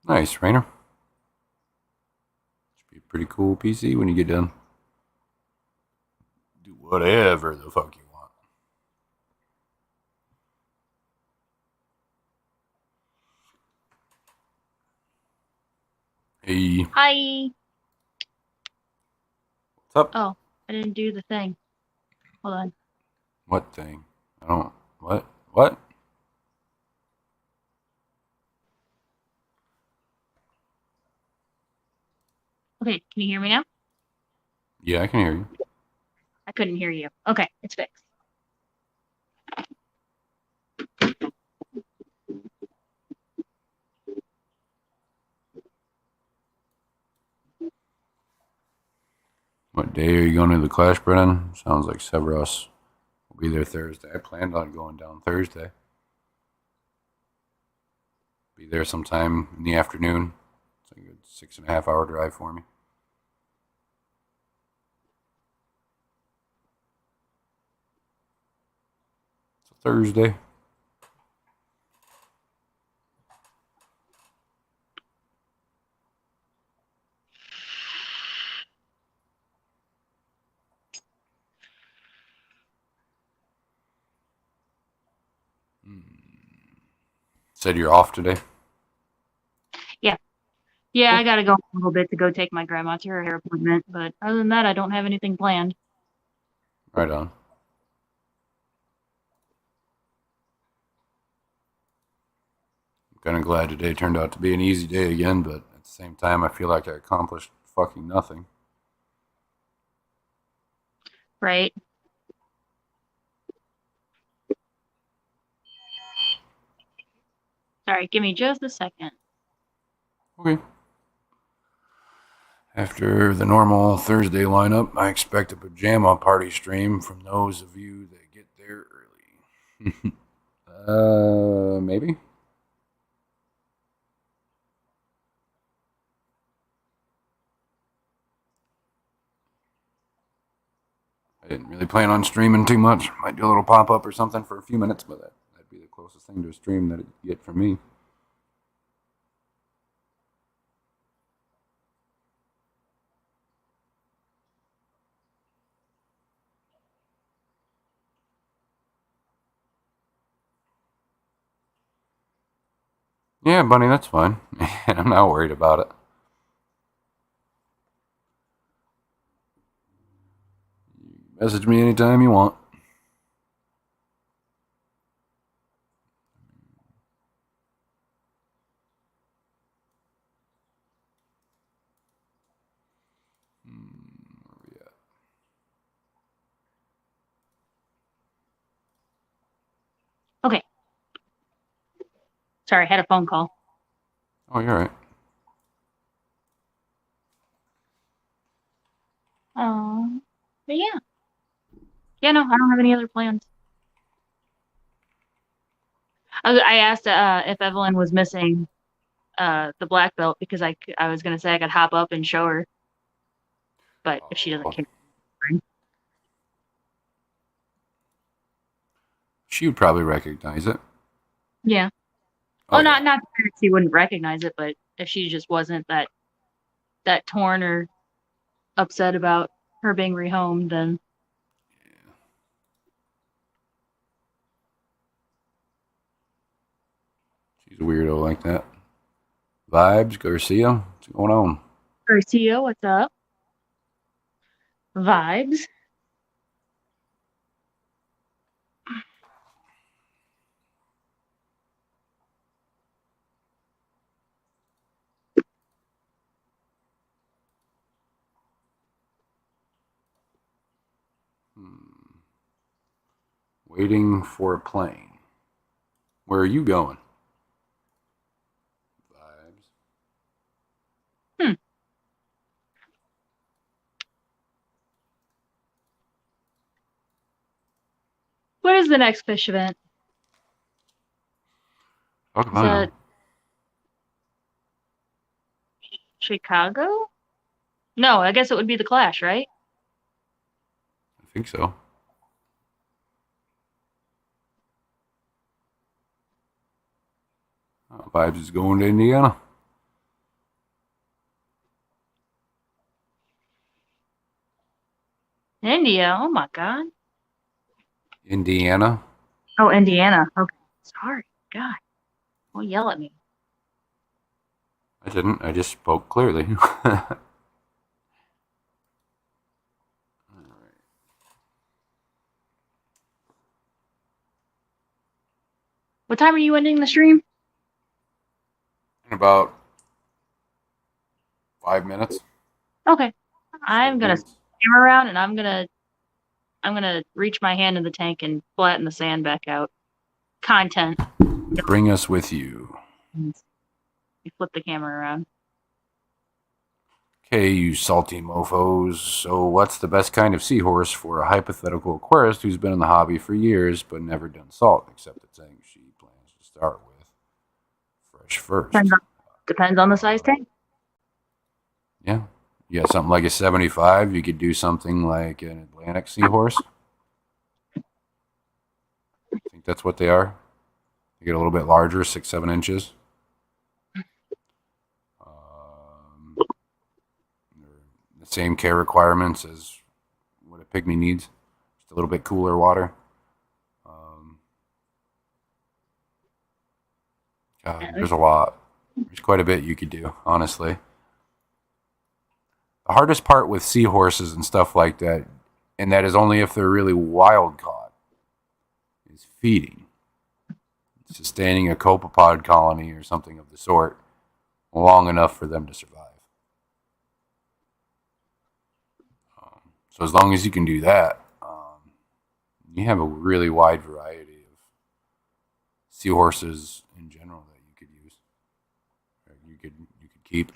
Nice, Rainer. Should be a pretty cool PC when you get done. Do whatever the fuck you want. Hey, Hi. what's up? Oh, I didn't do the thing. Hold on. What thing? I don't. What? What? Okay, can you hear me now? Yeah, I can hear you. I couldn't hear you. Okay, it's fixed. What day are you going to the Clash, Brennan? Sounds like Severus will be there Thursday. I planned on going down Thursday. Be there sometime in the afternoon. It's like a good 6.5 hour drive for me. It's a Thursday. Said you're off today? Yeah. Yeah, Cool. I gotta go a little bit to go take my grandma to her hair appointment, but other than that, I don't have anything planned. Right on. I'm kind of glad today turned out to be an easy day again, but at the same time, I feel like I accomplished fucking nothing. Right? Sorry, give me just a second. Okay. After the normal Thursday lineup, I expect a pajama party stream from those of you that get there early. Maybe? I didn't really plan on streaming too much. Might do a little pop up or something for a few minutes, but that'd be the closest thing to a stream that it'd get from me. Yeah, Bunny, that's fine. I'm not worried about it. Message me anytime you want. Sorry, I had a phone call. Oh, you're right. But yeah. Yeah, no, I don't have any other plans. I asked if Evelyn was missing the black belt because I was gonna say I could hop up and show her, but if she doesn't Oh, care, fine. she would probably recognize it. Yeah. Oh, Oh, yeah. not that she wouldn't recognize it, but if she just wasn't that torn or upset about her being rehomed, then She's a weirdo like that. Vibes, Garcia, what's going on? Garcia, what's up? Vibes. Waiting for a plane. Where are you going? Vibes. Hmm. What is the next fish event? Talk Is about that it. Chicago? No, I guess it would be the Clash, right? I think so. Vibes is going to Indiana. India. Oh my God. Indiana. Oh, Indiana. Okay. Sorry. God. Don't yell at me. I didn't. I just spoke clearly. What time are you ending the stream? In about 5 minutes. Okay. I'm gonna 7 minutes. swim around and I'm gonna reach my hand in the tank and flatten the sand back out. Content. Bring us with you. You flip the camera around. Okay, you salty mofos. So, what's the best kind of seahorse for a hypothetical aquarist who's been in the hobby for years but never done salt, except the tank she plans to start with? Fresh first. Depends on the size tank. Yeah. You got something like a 75. You could do something like an Atlantic seahorse. I think that's what they are. They get a little bit larger, 6-7 inches. The same care requirements as what a pygmy needs. Just a little bit cooler water. God, there's a lot. There's quite a bit you could do, honestly. The hardest part with seahorses and stuff like that, and that is only if they're really wild caught, is feeding. Sustaining a copepod colony or something of the sort long enough for them to survive. So as long as you can do that, you have a really wide variety of seahorses in general that you could use, or you could keep.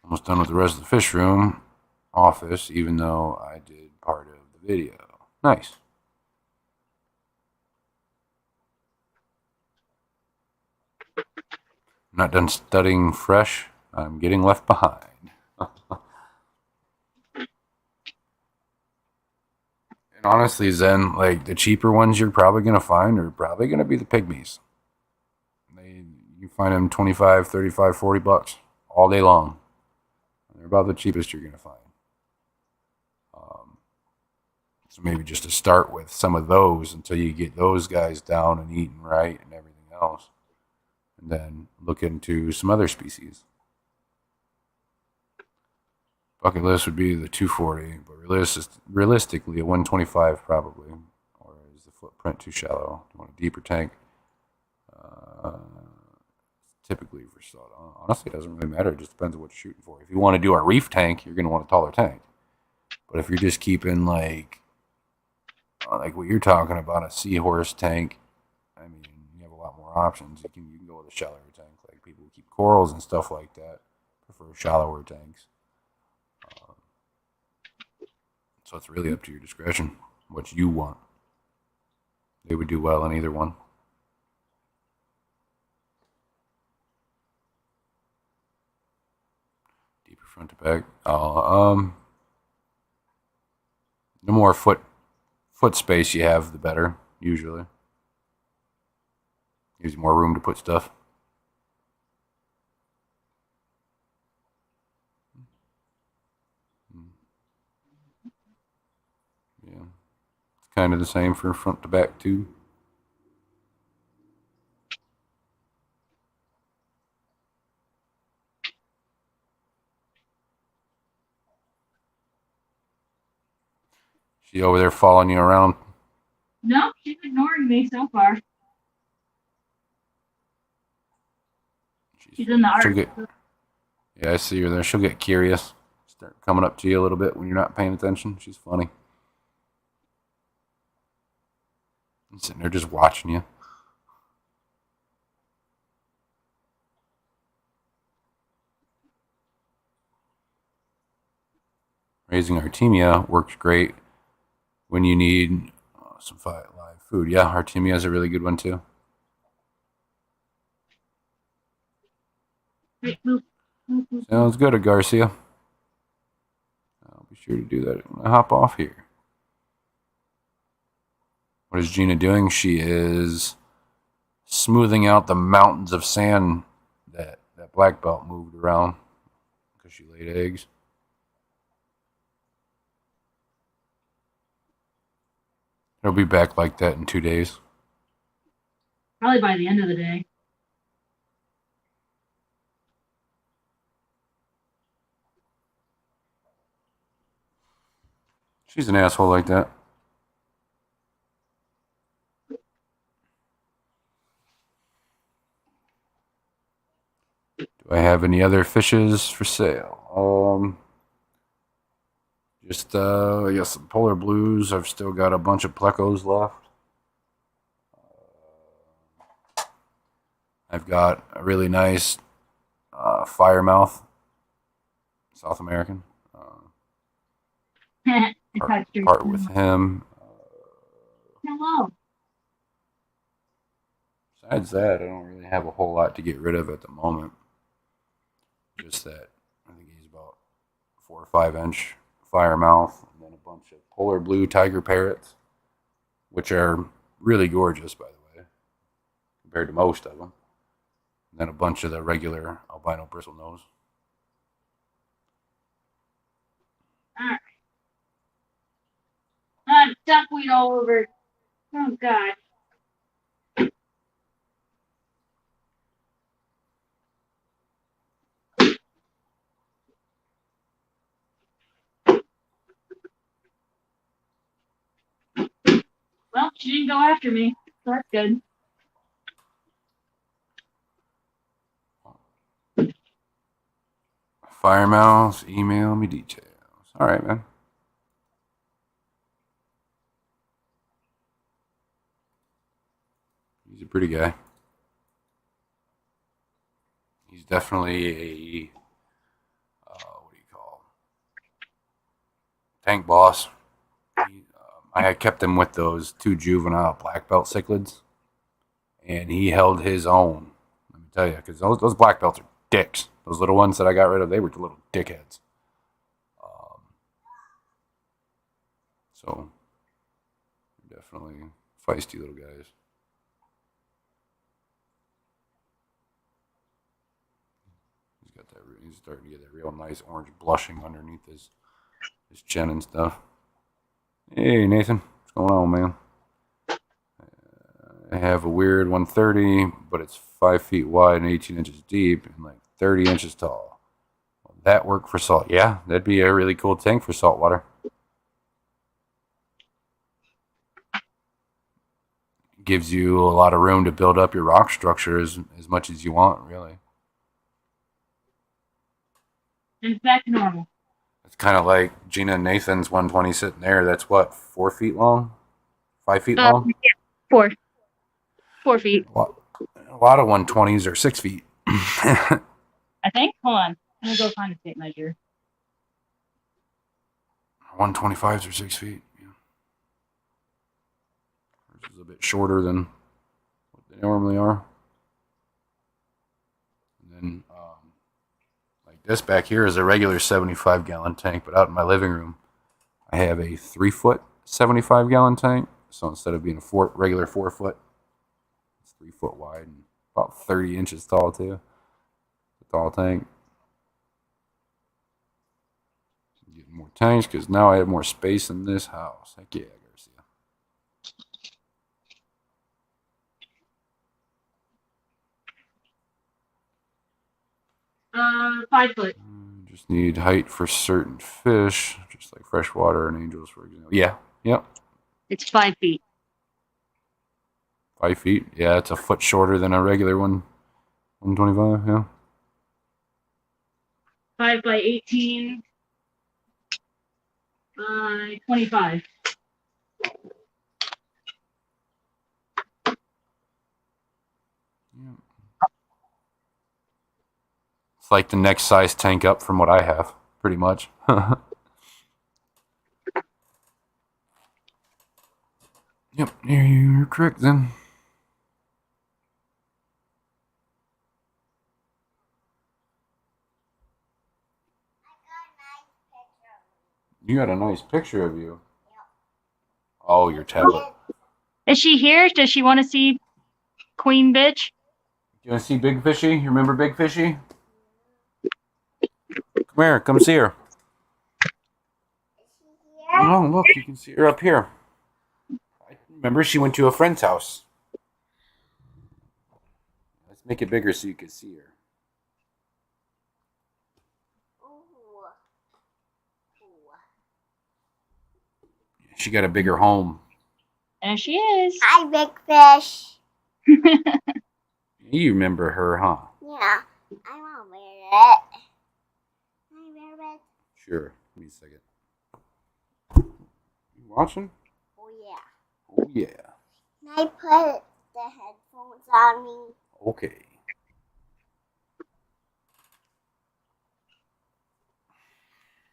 Almost done with the rest of the fish room office, even though I did part of the video. Nice. I'm not done studying fresh. I'm getting left behind. And honestly, Zen, like the cheaper ones you're probably going to find are probably going to be the pygmies. You find them 25, 35, 40 bucks all day long. They're about the cheapest you're going to find. So maybe just to start with some of those until you get those guys down and eating right and everything else. And then look into some other species. Bucket list would be the 240, but realistically, a 125 probably. Or is the footprint too shallow? Do you want a deeper tank? Typically for salt. Honestly, it doesn't really matter. It just depends on what you're shooting for. If you want to do a reef tank, you're going to want a taller tank. But if you're just keeping like like what you're talking about, a seahorse tank. I mean, you have a lot more options. You can go with a shallower tank. Like people who keep corals and stuff like that prefer shallower tanks. Um, so it's really up to your discretion what you want. They would do well in either one. Deeper front to back. The more foot space you have, the better. Usually, gives you more room to put stuff. Yeah, it's kind of the same for front to back too. She over there following you around. No, she's ignoring me so far. She's in the She'll art. get. Yeah, I see her there. She'll get curious. Start coming up to you a little bit when you're not paying attention. She's funny. I'm sitting there just watching you. Raising Artemia works great when you need some live food. Yeah, Artemia is a really good one too. Wait, move. Sounds good, Garcia. I'll be sure to do that. I'm going to hop off here. What is Gina doing? She is smoothing out the mountains of sand that black belt moved around because she laid eggs. It'll be back like that in 2 days. Probably by the end of the day. She's an asshole like that. Do I have any other fishes for sale? I got some polar blues. I've still got a bunch of plecos left. I've got a really nice firemouth, South American. Part with him. Hello. Besides that, I don't really have a whole lot to get rid of at the moment. Just that I think he's about 4 or 5 inch firemouth, and then a bunch of polar blue tiger parrots, which are really gorgeous, by the way, compared to most of them. And then a bunch of the regular albino bristlenose. Alright. Duckweed all over. Oh, God. Well, she didn't go after me. So that's good. Firemouth, email me details. All right, man. He's a pretty guy. He's definitely a what do you call tank boss. I had kept him with those 2 juvenile black belt cichlids, and he held his own. Let me tell you, because those black belts are dicks. Those little ones that I got rid of, they were little dickheads. So definitely feisty little guys. He's starting to get that real nice orange blushing underneath his chin and stuff. Hey, Nathan. What's going on, man? I have a weird 130, but it's 5 feet wide and 18 inches deep and like 30 inches tall. Will that work for salt? Yeah, that'd be a really cool tank for saltwater. Gives you a lot of room to build up your rock structure as much as you want, really. And it's back to normal. It's kind of like Gina and Nathan's 120 sitting there. That's what, 4 feet long? 5 feet long? Yeah, 4 feet, A lot of 120s are 6 feet. I think. Hold on. I'm going to go find a tape measure. 125s are 6 feet. Yeah. Which is a bit shorter than what they normally are. And then, like this back here is a regular 75-gallon tank, but out in my living room, I have a 3-foot 75-gallon tank. So instead of being a regular 4-foot, it's 3 foot wide and about 30 inches tall too. It's a tall tank. Getting more tanks because now I have more space in this house. Heck yeah, Garcia. 5 foot. Just need height for certain fish, just like freshwater and angels, for example. Yeah, yep. It's 5 feet. 5 feet. Yeah, it's a foot shorter than a regular one. 125. Yeah. 5 by 18 by 25. Yeah. It's like the next size tank up from what I have, pretty much. Yep, you're correct then. You got a nice picture of you. Oh, your tablet. Is she here? Does she want to see Queen Bitch? You want to see Big Fishy? You remember Big Fishy? Come here, come see her. Oh, look, you can see her up here. I remember she went to a friend's house. Let's make it bigger so you can see her. She got a bigger home. And she is. Hi, Big Fish. You remember her, huh? Yeah, I want to wear it. Can I wear it? Sure. Give me a second. You watching? Oh, yeah. Oh, yeah. Can I put the headphones on me? Okay.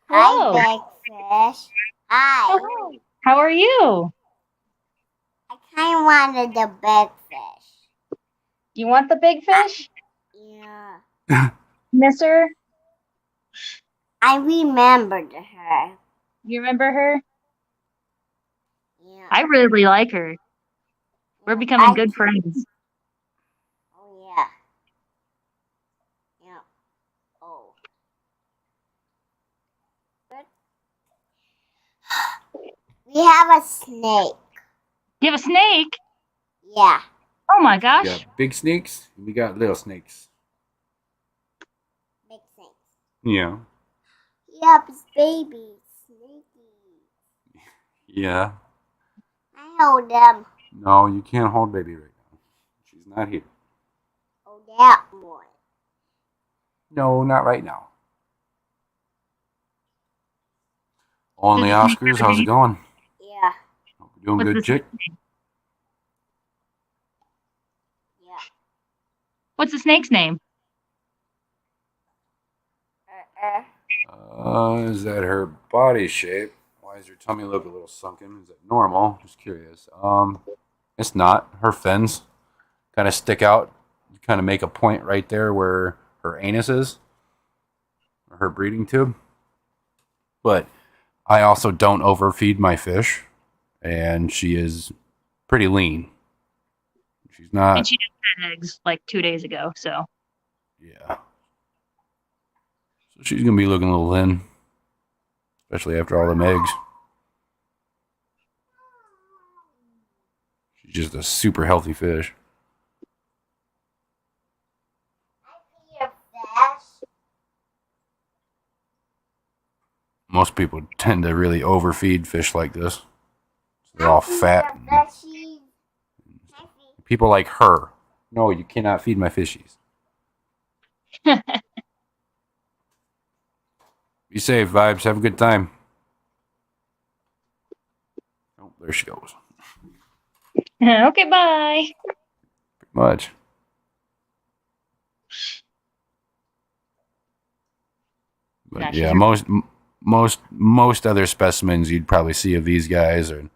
Hello. Hi, Big Fish. Hi. Oh, how are you? I kind of wanted the big fish. You want the big fish? Yeah. Miss her? I remembered her. You remember her? Yeah. I really like her. We're becoming good friends. Oh, yeah. Yeah. Oh. We have a snake. You have a snake? Yeah. Oh my We gosh. got big snakes, and we got little snakes. Big snake. Yeah. Yep, it's baby. Snaky. Yeah. I hold them. No, you can't hold baby right now. She's not here. Oh, that one. No, not right now. Only Oscars, how's it going? Yeah. Hope you're doing What's good, the chick. Yeah. What's the snake's name? Is that her body shape? Why does her tummy look a little sunken? Is it normal? Just curious. It's not. Her fins kind of stick out. You kind of make a point right there where her anus is, or her breeding tube. But I also don't overfeed my fish, and she is pretty lean. She's not. And she just had eggs like 2 days ago, so. Yeah. So she's gonna be looking a little thin, especially after all them eggs. She's just a super healthy fish. I see your fish. Most people tend to really overfeed fish like this. So they're all fat. People like her. No, you cannot feed my fishies. Be safe, Vibes. Have a good time. Oh, there she goes. Okay, bye. Pretty much. Nah, But yeah, she's most other specimens you'd probably see of these guys, or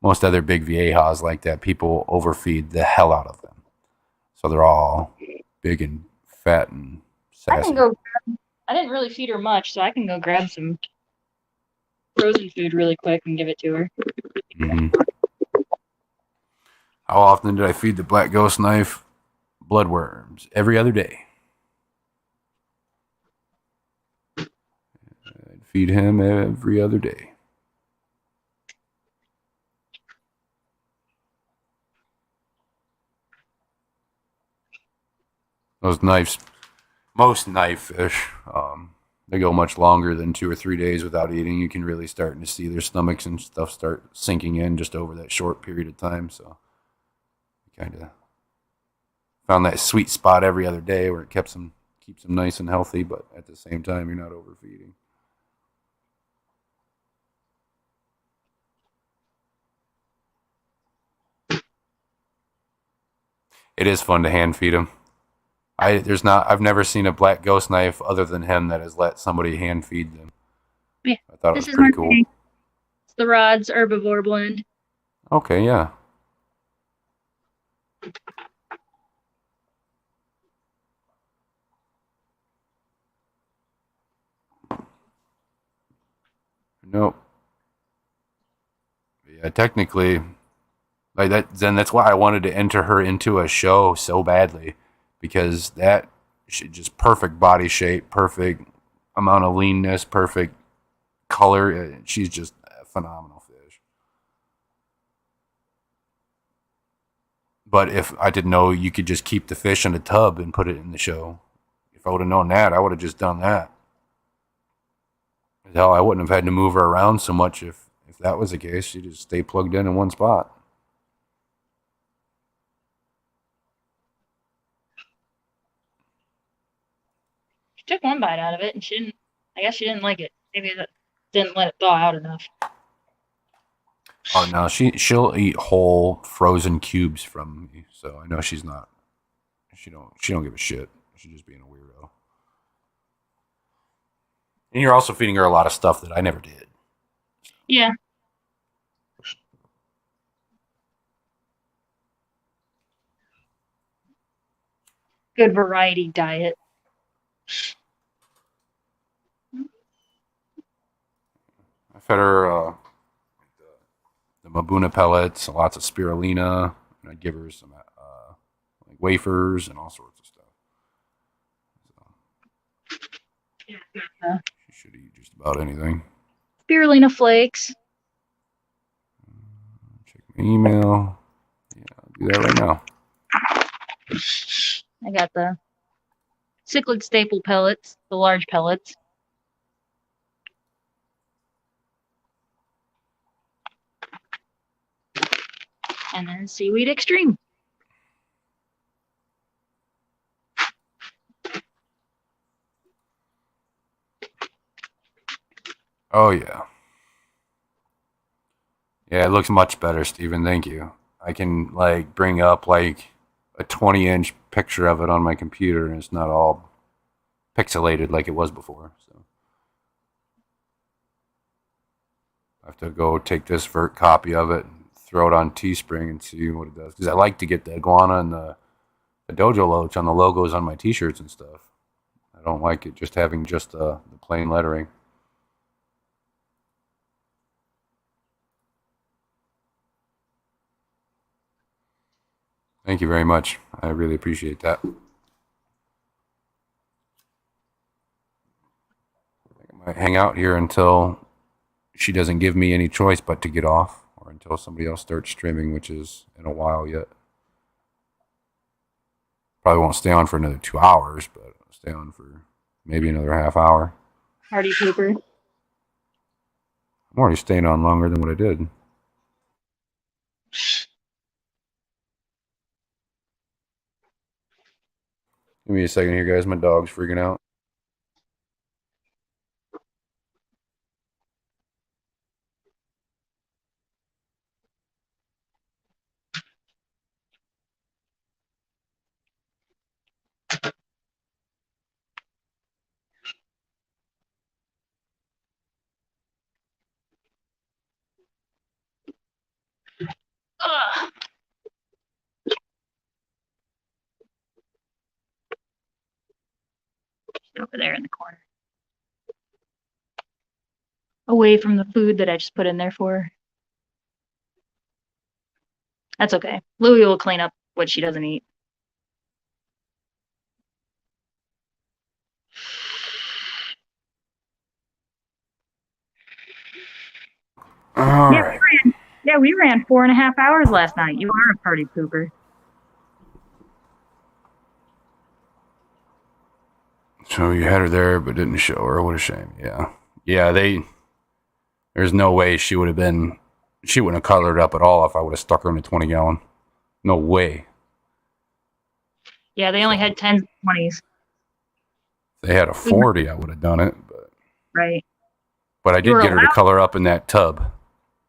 most other big viejas like that, people overfeed the hell out of them. So they're all big and fat and I can sassy. go. I didn't really feed her much, so I can go grab some frozen food really quick and give it to her. Hmm. How often did I feed the black ghost knife bloodworms? Every other day. I'd feed him every other day. Those knives, most knife fish, they go much longer than 2 or 3 days without eating. You can really start to see their stomachs and stuff start sinking in just over that short period of time. So, kind of found that sweet spot every other day where it keeps them nice and healthy, but at the same time, you're not overfeeding. It is fun to hand feed them. I've never seen a black ghost knife other than him that has let somebody hand feed them. Yeah, I thought it this was is pretty cool. Martini. It's the Rod's Herbivore Blend. Okay, yeah. Nope. Yeah, technically, like that. Then that's why I wanted to enter her into a show so badly, because that she just perfect body shape, perfect amount of leanness, perfect color. She's just a phenomenal fish. But if I didn't know you could just keep the fish in a tub and put it in the show, if I would have known that, I would have just done that. Hell, I wouldn't have had to move her around so much if that was the case. She'd just stay plugged in one spot. She took one bite out of it, and she didn't. I guess she didn't like it. Maybe that didn't let it thaw out enough. Oh no, she'll eat whole frozen cubes from me. So I know she's not. She don't give a shit. She's just being a weirdo. And you're also feeding her a lot of stuff that I never did. Yeah. Good variety diet. I fed her the Mabuna pellets, lots of spirulina, and I'd give her some like wafers and all sorts of stuff. Uh, She should eat just about anything. Spirulina flakes. Check my email. Yeah, I'll do that right now. I got the cichlid staple pellets, the large pellets. And then seaweed extreme. Oh yeah, yeah. It looks much better, Steven. Thank you. I can like bring up like a 20-inch picture of it on my computer, and it's not all pixelated like it was before. So I have to go take this vert copy of it and throw it on Teespring and see what it does. Because I like to get the iguana and the dojo loach on the logos on my T-shirts and stuff. I don't like it just having just the plain lettering. Thank you very much. I really appreciate that. I might hang out here until she doesn't give me any choice but to get off, or until somebody else starts streaming, which is in a while yet. Probably won't stay on for another 2 hours, but I'll stay on for maybe another half hour. Party pooper. I'm already staying on longer than what I did. Give me a second here, guys. My dog's freaking out. Ugh. Over there in the corner. Away from the food that I just put in there for her. That's okay. Louie will clean up what she doesn't eat. All right. We ran 4.5 hours last night. You are a party pooper. So you had her there, but didn't show her. What a shame. Yeah. Yeah, there's no way she wouldn't have colored up at all if I would have stuck her in a 20-gallon. No way. Yeah, they only had 10s and 20s. If they had a 40, I would have done it. Right. But I did get her to color up in that tub.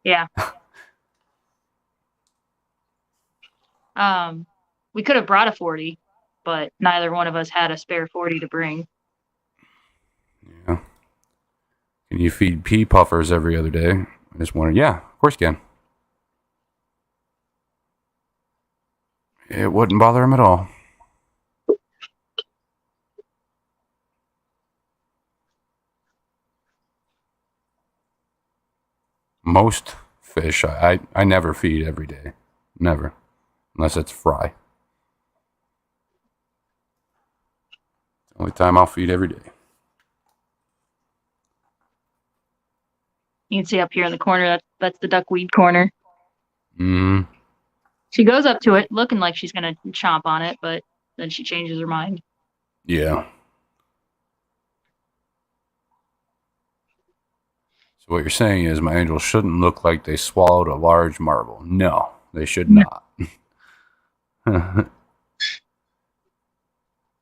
Yeah. We could have brought a 40, but neither one of us had a spare 40 to bring. Yeah. Can you feed pea puffers every other day? I just wondered. Yeah, of course you can. It wouldn't bother him at all. Most fish, I never feed every day. Never. Unless it's fry. The only time I'll feed every day. You can see up here in the corner, that's the duckweed corner. Mm. She goes up to it looking like she's going to chomp on it, but then she changes her mind. Yeah. So what you're saying is my angels shouldn't look like they swallowed a large marble. No, they should not.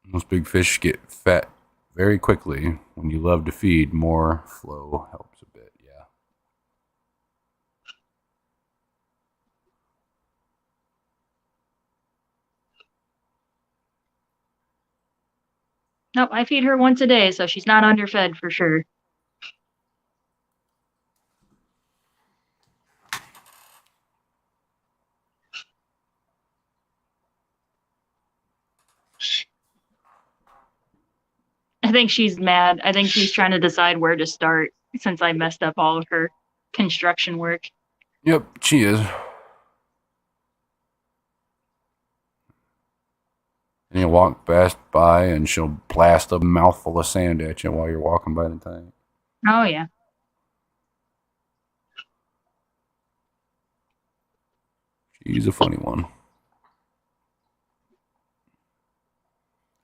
Most big fish get fat very quickly. When you love to feed, more flow helps a bit. Yeah. Nope, I feed her once a day, so she's not underfed for sure. I think she's mad. I think she's trying to decide where to start since I messed up all of her construction work. Yep, she is. And you walk past by and she'll blast a mouthful of sand at you while you're walking by the tank. Oh, yeah. She's a funny one.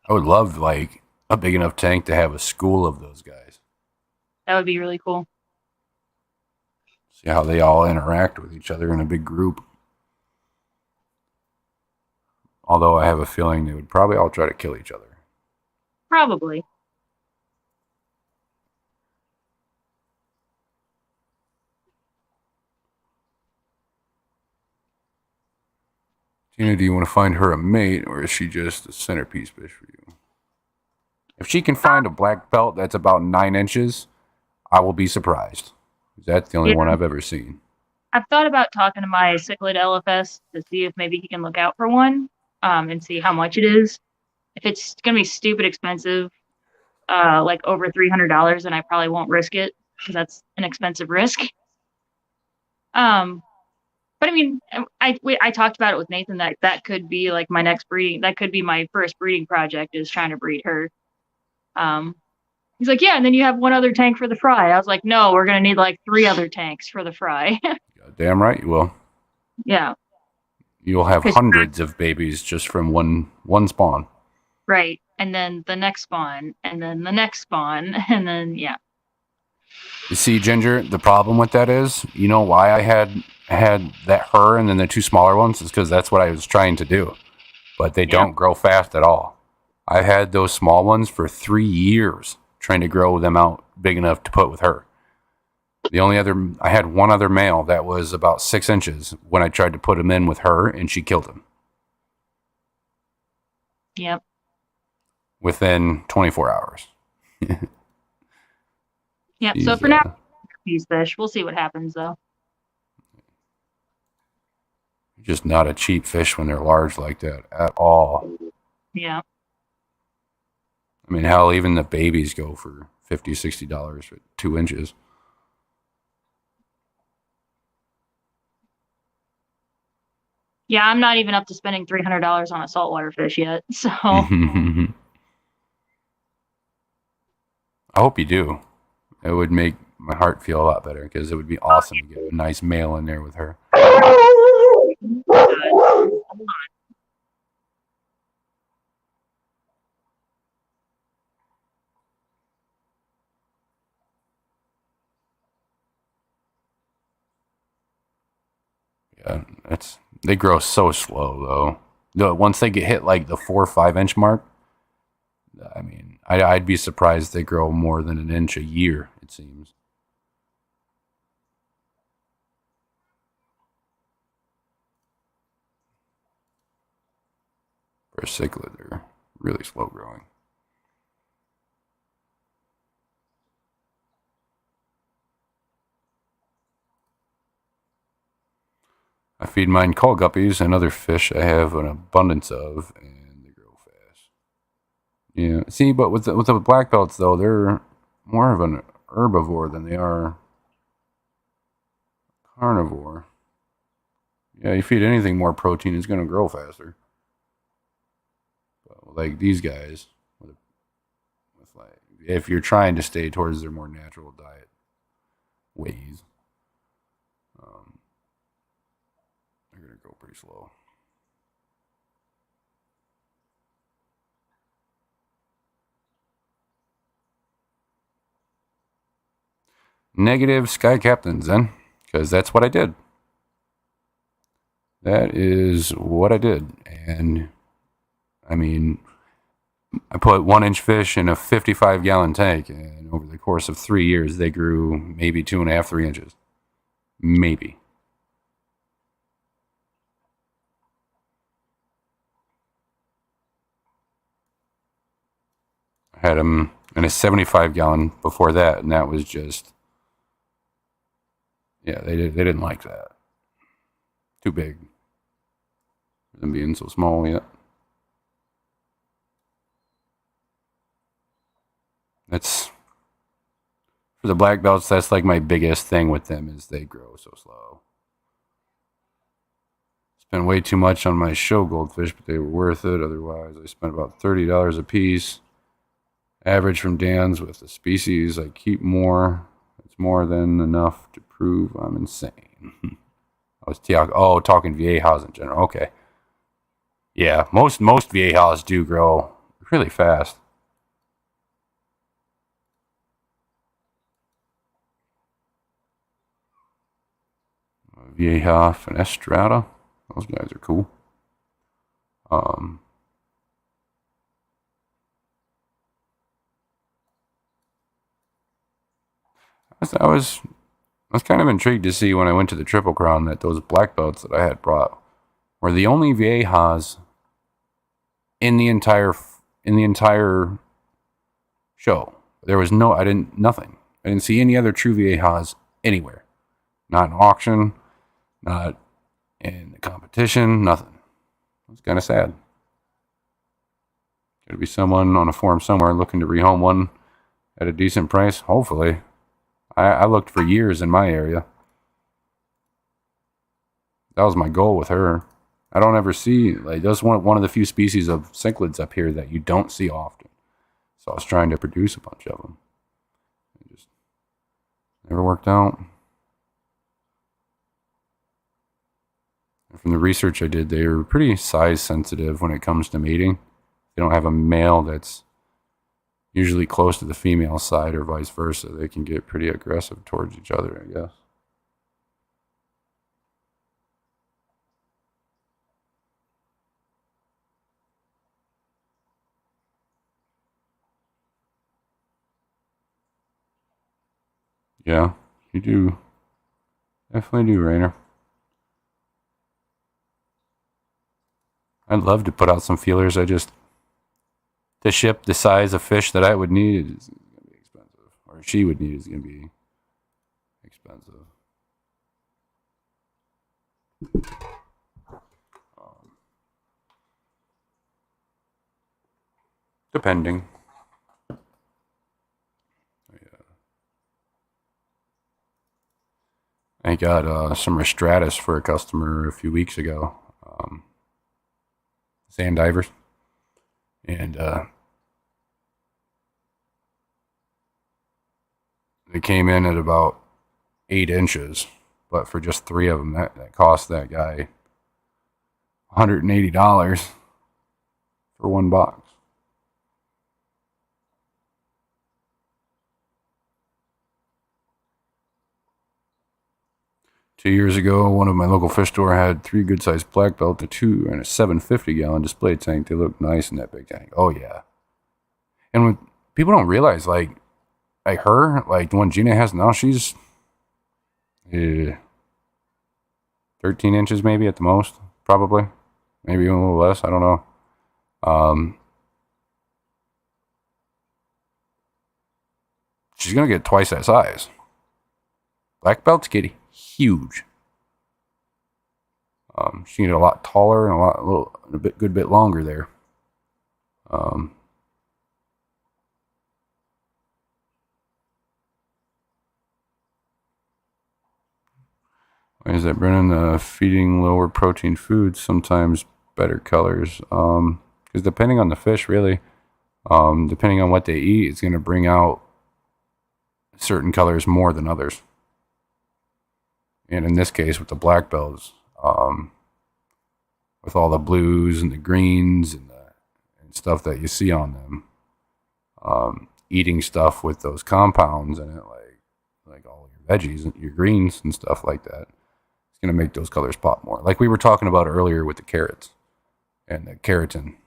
I would love, like, a big enough tank to have a school of those guys. That would be really cool. See how they all interact with each other in a big group. Although I have a feeling they would probably all try to kill each other. Probably. Tina, do you want to find her a mate, or is she just a centerpiece fish for you? If she can find a black belt that's about 9 inches, I will be surprised. That's the only one I've ever seen. I've thought about talking to my cichlid LFS to see if maybe he can look out for one, and see how much it is. If it's going to be stupid expensive, like over $300, then I probably won't risk it because that's an expensive risk. But I mean, I talked about it with Nathan that could be like my next breeding. That could be my first breeding project is trying to breed her. He's like, yeah, and then you have one other tank for the fry. I was like, no, we're gonna need like 3 other tanks for the fry. Damn right you will. Yeah. You'll have hundreds of babies just from one spawn. Right, and then the next spawn, and then the next spawn, and then yeah. You see, Ginger, the problem with that is, you know why I had that her and then the 2 smaller ones is because that's what I was trying to do, but they don't grow fast at all. I had those small ones for 3 years trying to grow them out big enough to put with her. I had one other male that was about 6 inches when I tried to put him in with her, and she killed him. Yep. Within 24 hours. Yep. So for now, these fish. We'll see what happens though. just not a cheap fish when they're large like that at all. Yeah. I mean, hell, even the babies go for $50, $60 for 2 inches. Yeah, I'm not even up to spending $300 on a saltwater fish yet. So I hope you do. It would make my heart feel a lot better because it would be awesome to get a nice male in there with her. Yeah, they grow so slow though. Once they get hit like the 4 or 5 inch mark, I mean, I'd be surprised they grow more than an inch a year. It seems. For a cichlid, they're really slow growing. I feed mine coal guppies and other fish I have an abundance of, and they grow fast. Yeah, see, but with the black belts though, they're more of an herbivore than they are carnivore. Yeah, you feed anything more protein, it's going to grow faster. But like these guys, with like, if you're trying to stay towards their more natural diet ways, um, they're going to grow pretty slow. Negative sky captains, then, because that's what I did. That is what I did, and I mean, I put 1 inch fish in a 55-gallon tank, and over the course of 3 years, they grew maybe 2.5, 3 inches, maybe. I had them in a 75-gallon before that, and that was just, yeah, they didn't like that. Too big for them being so small yet. That's for the black belts. That's like my biggest thing with them is they grow so slow. Spent way too much on my show goldfish, but they were worth it. Otherwise, I spent about $30 a piece. Average from Dan's with the species. I keep more. It's more than enough to prove I'm insane. I was talking Viejas in general. Okay. Yeah, most Viejas do grow really fast. Vieja Fenestrata. Those guys are cool. Um, I was kind of intrigued to see when I went to the Triple Crown that those black belts that I had brought were the only Viejas in the entire show. There was nothing. I didn't see any other true Viejas anywhere. Not in auction, not in the competition, nothing. It was kind of sad. Could be someone on a forum somewhere looking to rehome one at a decent price. Hopefully. I looked for years in my area. That was my goal with her. I don't ever see, like, that's one of the few species of cichlids up here that you don't see often. So I was trying to produce a bunch of them. It just never worked out. And from the research I did, they were pretty size sensitive when it comes to mating. They don't have a male that's usually close to the female side or vice versa. They can get pretty aggressive towards each other, I guess. Yeah, you do. Definitely do, Rainer. I'd love to put out some feelers. To ship the size of fish that I would need is going to be expensive. Or she would need is going to be expensive. depending. I got some Restratus for a customer a few weeks ago. Sand divers. And they came in at about 8 inches, but for just 3 of them, that cost that guy $180 for one box. Two years ago, one of my local fish store had 3 good-sized black belt, a 2 and a 750-gallon display tank. They look nice in that big tank. Oh yeah. And when people don't realize, like her, like the one Gina has now, she's 13 inches maybe at the most, probably, maybe even a little less. I don't know. She's gonna get twice that size. Black belts get huge. She can get a lot taller and a good bit longer there. Why is that, Brennan? Feeding lower protein foods, sometimes better colors. Because depending on the fish, really, depending on what they eat, it's going to bring out certain colors more than others. And in this case, with the black belts, with all the blues and the greens and stuff that you see on them, eating stuff with those compounds in it, like all your veggies and your greens and stuff like that, it's going to make those colors pop more. Like we were talking about earlier with the carrots and the carotene.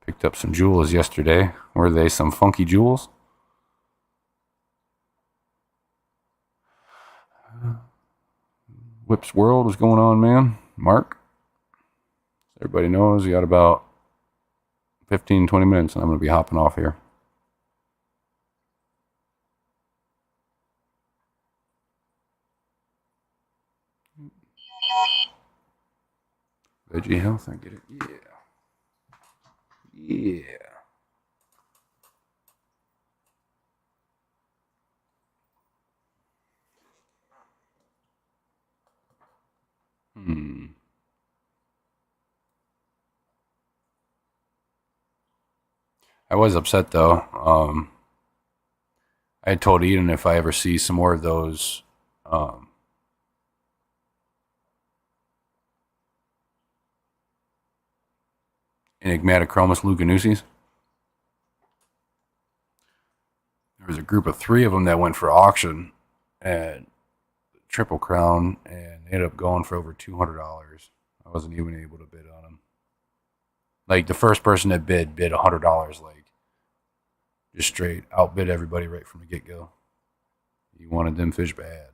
Picked up some jewels yesterday. Were they some funky jewels? Whip's World, what's going on, man? Mark? Everybody knows you got about 15, 20 minutes and I'm going to be hopping off here. Veggie Health, I get it. Yeah. I was upset though. I told Eden if I ever see some more of those Enigmatochromis leucanusis. There was a group of 3 of them that went for auction at Triple Crown, and they ended up going for over $200. I wasn't even able to bid on them. Like the first person that bid $100, like just straight outbid everybody right from the get go. He wanted them fish bad.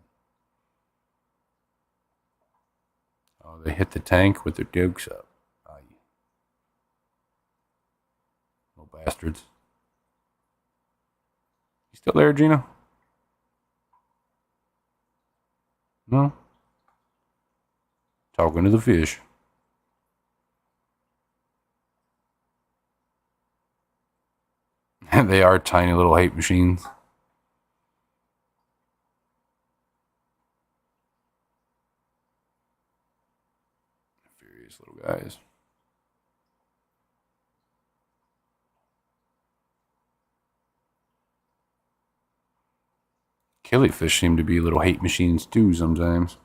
Oh, they hit the tank with their dukes up. Little bastards. You still there, Gina? No? Talking to the fish. They are tiny little hate machines. Furious little guys. Killifish seem to be little hate machines too sometimes.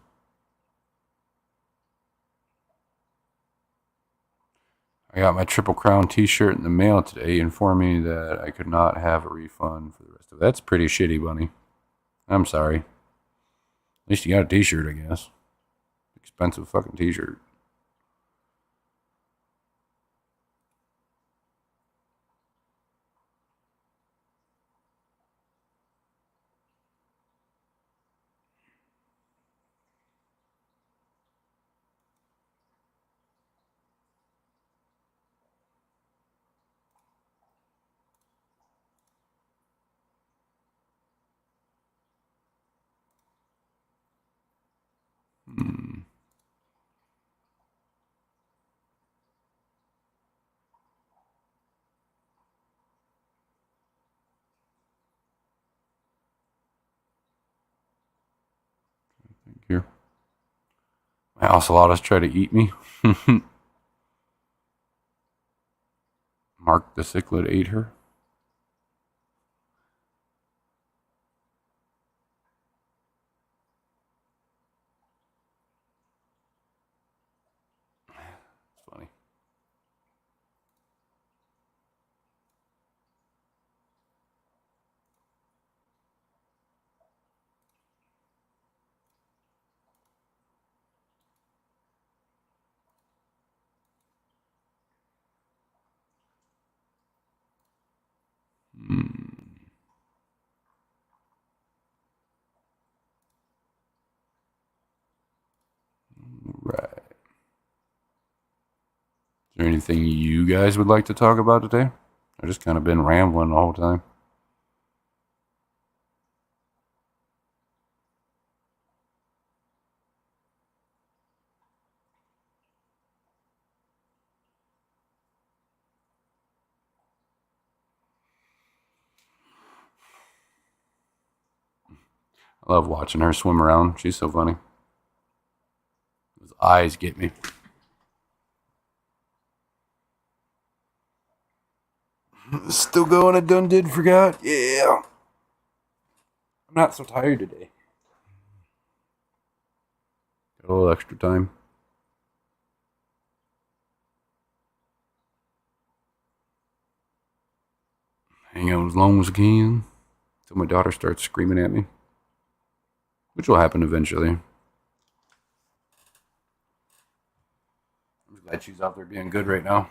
I got my Triple Crown t-shirt in the mail today informing me that I could not have a refund for the rest of it. That's pretty shitty, Bunny. I'm sorry. At least you got a t-shirt, I guess. Expensive fucking t-shirt. Ocelotus try to eat me. Mark the cichlid ate her. It's funny. Right. Is there anything you guys would like to talk about today? I've just kind of been rambling the whole time. I love watching her swim around. She's so funny. Those eyes get me. Still going, I done did forgot. Yeah. I'm not so tired today. Got a little extra time. Hang out as long as I can until my daughter starts screaming at me, which will happen eventually. I'm glad she's out there being good right now.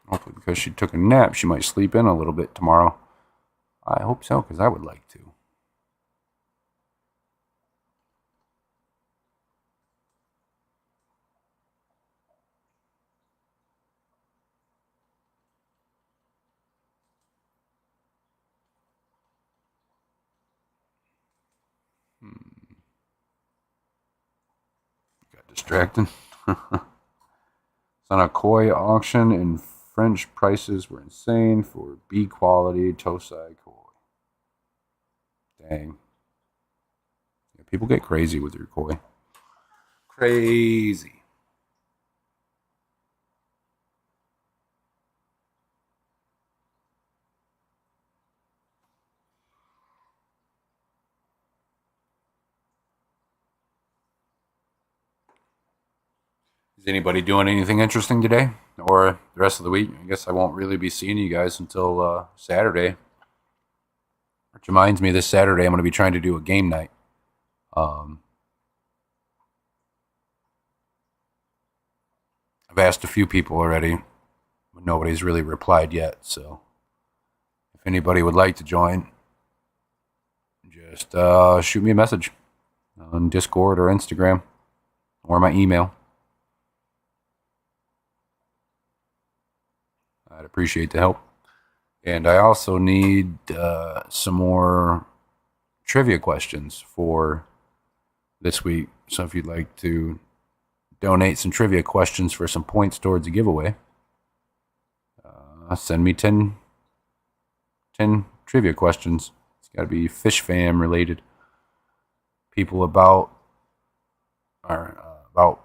Hopefully, because she took a nap, she might sleep in a little bit tomorrow. I hope so, because I would like to. Got distracted. It's on a koi auction, and French prices were insane for B quality Tosai koi. Dang. Yeah, people get crazy with their koi. Crazy. Is anybody doing anything interesting today or the rest of the week? I guess I won't really be seeing you guys until Saturday. Which reminds me, this Saturday I'm going to be trying to do a game night. I've asked a few people already, but nobody's really replied yet. So if anybody would like to join, just shoot me a message on Discord or Instagram or my email. I'd appreciate the help. And I also need some more trivia questions for this week. So if you'd like to donate some trivia questions for some points towards a giveaway, send me 10 trivia questions. It's got to be Fish Fam related. People about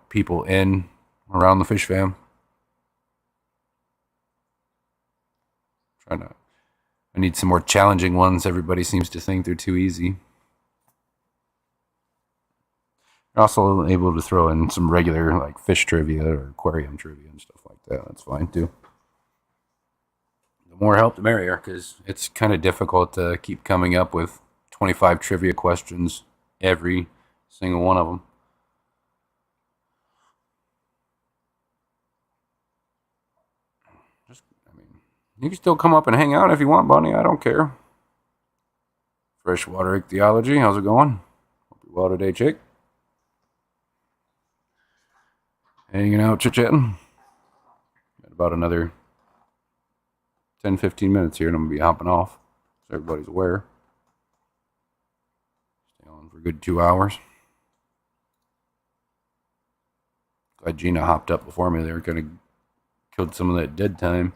people in around the Fish Fam. I need some more challenging ones. Everybody seems to think they're too easy. You're also able to throw in some regular like fish trivia or aquarium trivia and stuff like that. That's fine too. The more help, the merrier, because it's kind of difficult to keep coming up with 25 trivia questions every single one of them. You can still come up and hang out if you want, Bunny. I don't care. Freshwater ichthyology, how's it going? Hope you're well today, chick. Hanging out, chit-chatting. Got about another 10-15 minutes here, and I'm going to be hopping off, so everybody's aware. Stay on for a good 2 hours. Glad Gina hopped up before me there, kind of killed some of that dead time.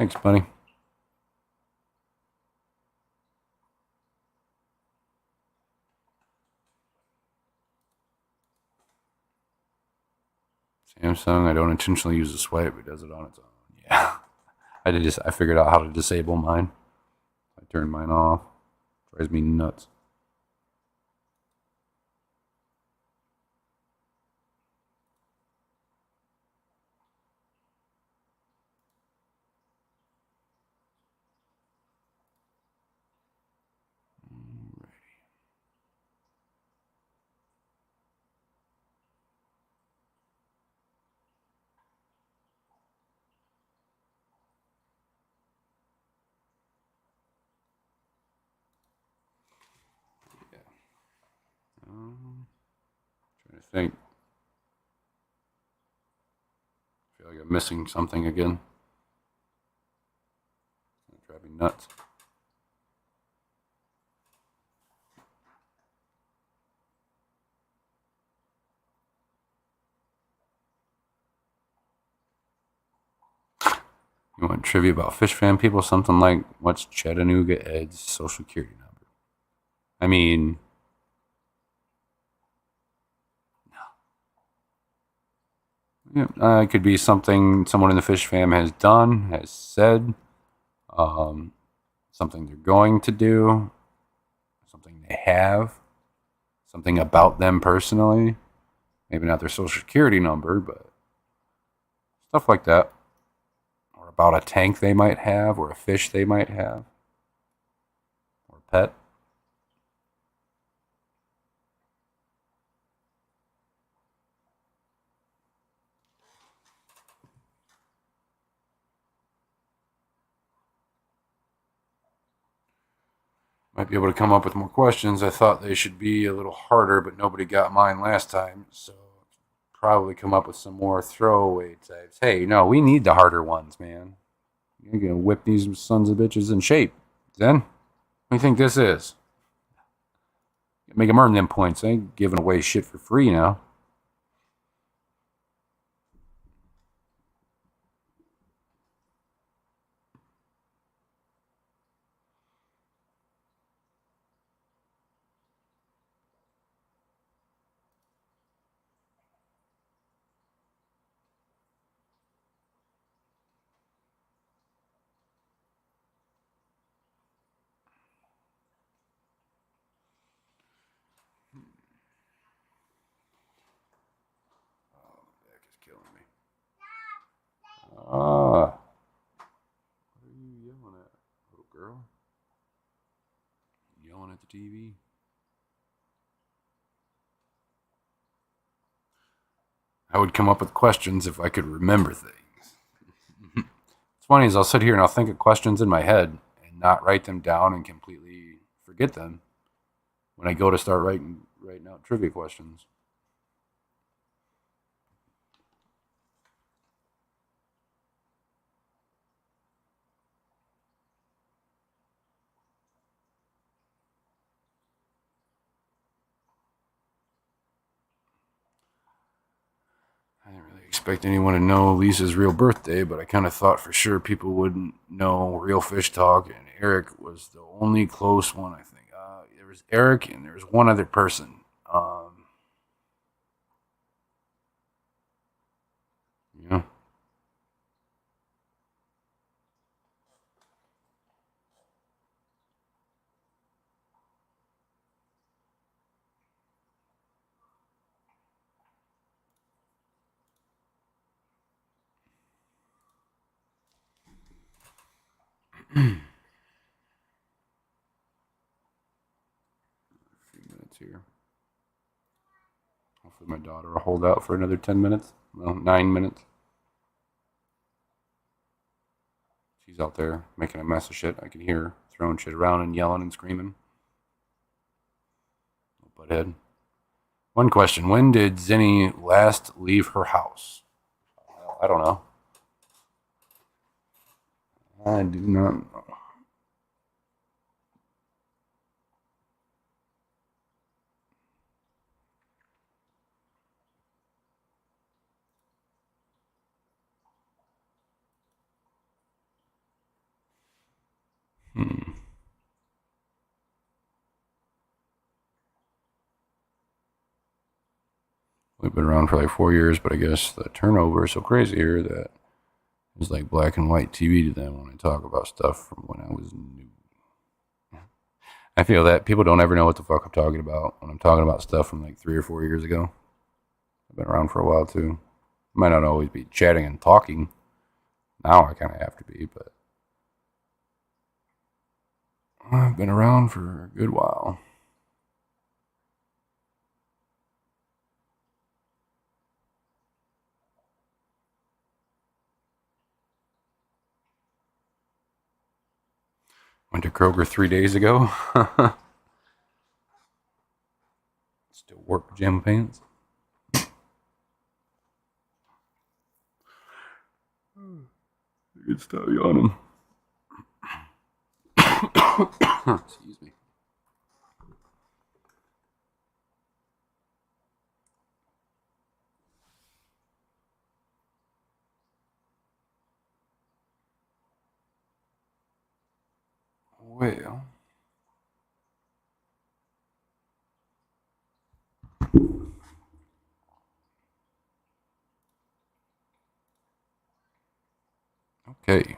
Thanks, buddy. Samsung, I don't intentionally use the swipe. It does it on its own. Yeah. I figured out how to disable mine. I turned mine off. Drives me nuts. Trying to think. I feel like I'm missing something again. It's gonna drive me nuts. You want trivia about fish fan people? Something like, what's Chattanooga Ed's social security number? I mean, it could be something someone in the fish fam has done, has said, something they're going to do, something they have, something about them personally. Maybe not their social security number, but stuff like that. Or about a tank they might have, or a fish they might have, or a pet. Might be able to come up with more questions. I thought they should be a little harder, but nobody got mine last time, so probably come up with some more throwaway types. Hey, no, we need the harder ones, man. You're gonna whip these sons of bitches in shape. Then, what do you think this is? Make them earn them points. I ain't giving away shit for free now. Back is killing me. Ah. What are you yelling at, little girl? Yelling at the TV? I would come up with questions if I could remember things. It's funny is I'll sit here and I'll think of questions in my head and not write them down and completely forget them when I go to start writing out trivia questions. I didn't really expect anyone to know Lisa's real birthday, but I kind of thought for sure people wouldn't know Real Fish Talk, and Eric was the only close one, I think. There was Eric, and there was one other person. Yeah. A few minutes here. Hopefully, my daughter will hold out for another 10 minutes. Well, 9 minutes. She's out there making a mess of shit. I can hear her throwing shit around and yelling and screaming. Butthead. One question: when did Zinni last leave her house? I don't know. I do not know. We've been around for like 4 years, but I guess the turnover is so crazy here that it's like black and white TV to them when I talk about stuff from when I was new. I feel that people don't ever know what the fuck I'm talking about when I'm talking about stuff from like 3 or 4 years ago. I've been around for a while too. I might not always be chatting and talking. Now I kind of have to be, but I've been around for a good while. Went to Kroger 3 days ago. Still wore pajama pants. Good stuff, yawning. Excuse me. Well, okay.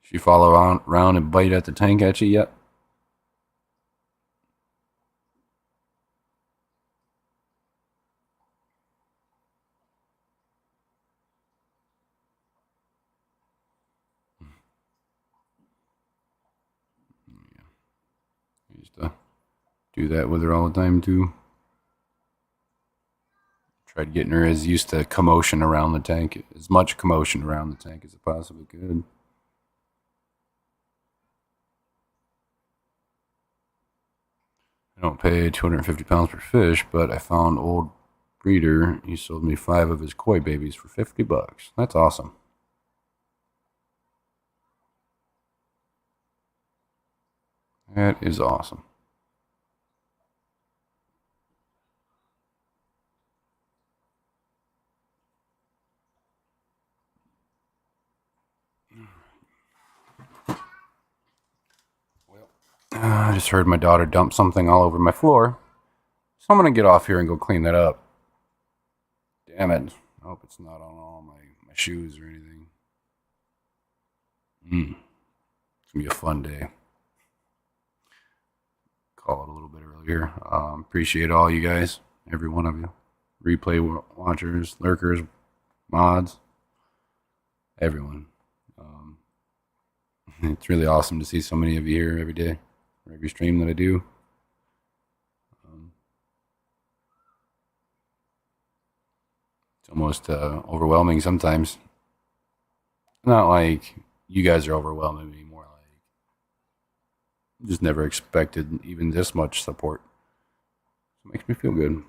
She follow around and bite at the tank at you yet? I used to do that with her all the time too. Tried getting her as used to commotion around the tank, as much commotion around the tank as it possibly could. I don't pay 250 pounds per fish, but I found old breeder. He sold me 5 of his koi babies for $50. That's awesome. That is awesome. I just heard my daughter dump something all over my floor, so I'm gonna get off here and go clean that up. Damn it. I hope it's not on all my shoes or anything. It's gonna be a fun day. Call it a little bit earlier. Appreciate all you guys, every one of you. Replay watchers, lurkers, mods, everyone. It's really awesome to see so many of you here every day, or every stream that I do. It's almost overwhelming sometimes. Not like you guys are overwhelming me, more like just never expected even this much support. It makes me feel good.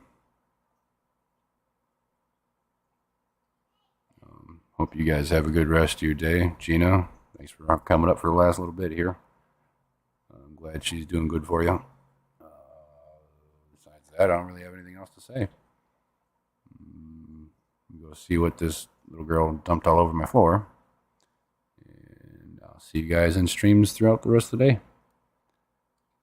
Hope you guys have a good rest of your day. Gina, thanks for coming up for the last little bit here. I'm glad she's doing good for you. Besides that, I don't really have anything else to say. Go see what this little girl dumped all over my floor. And I'll see you guys in streams throughout the rest of the day.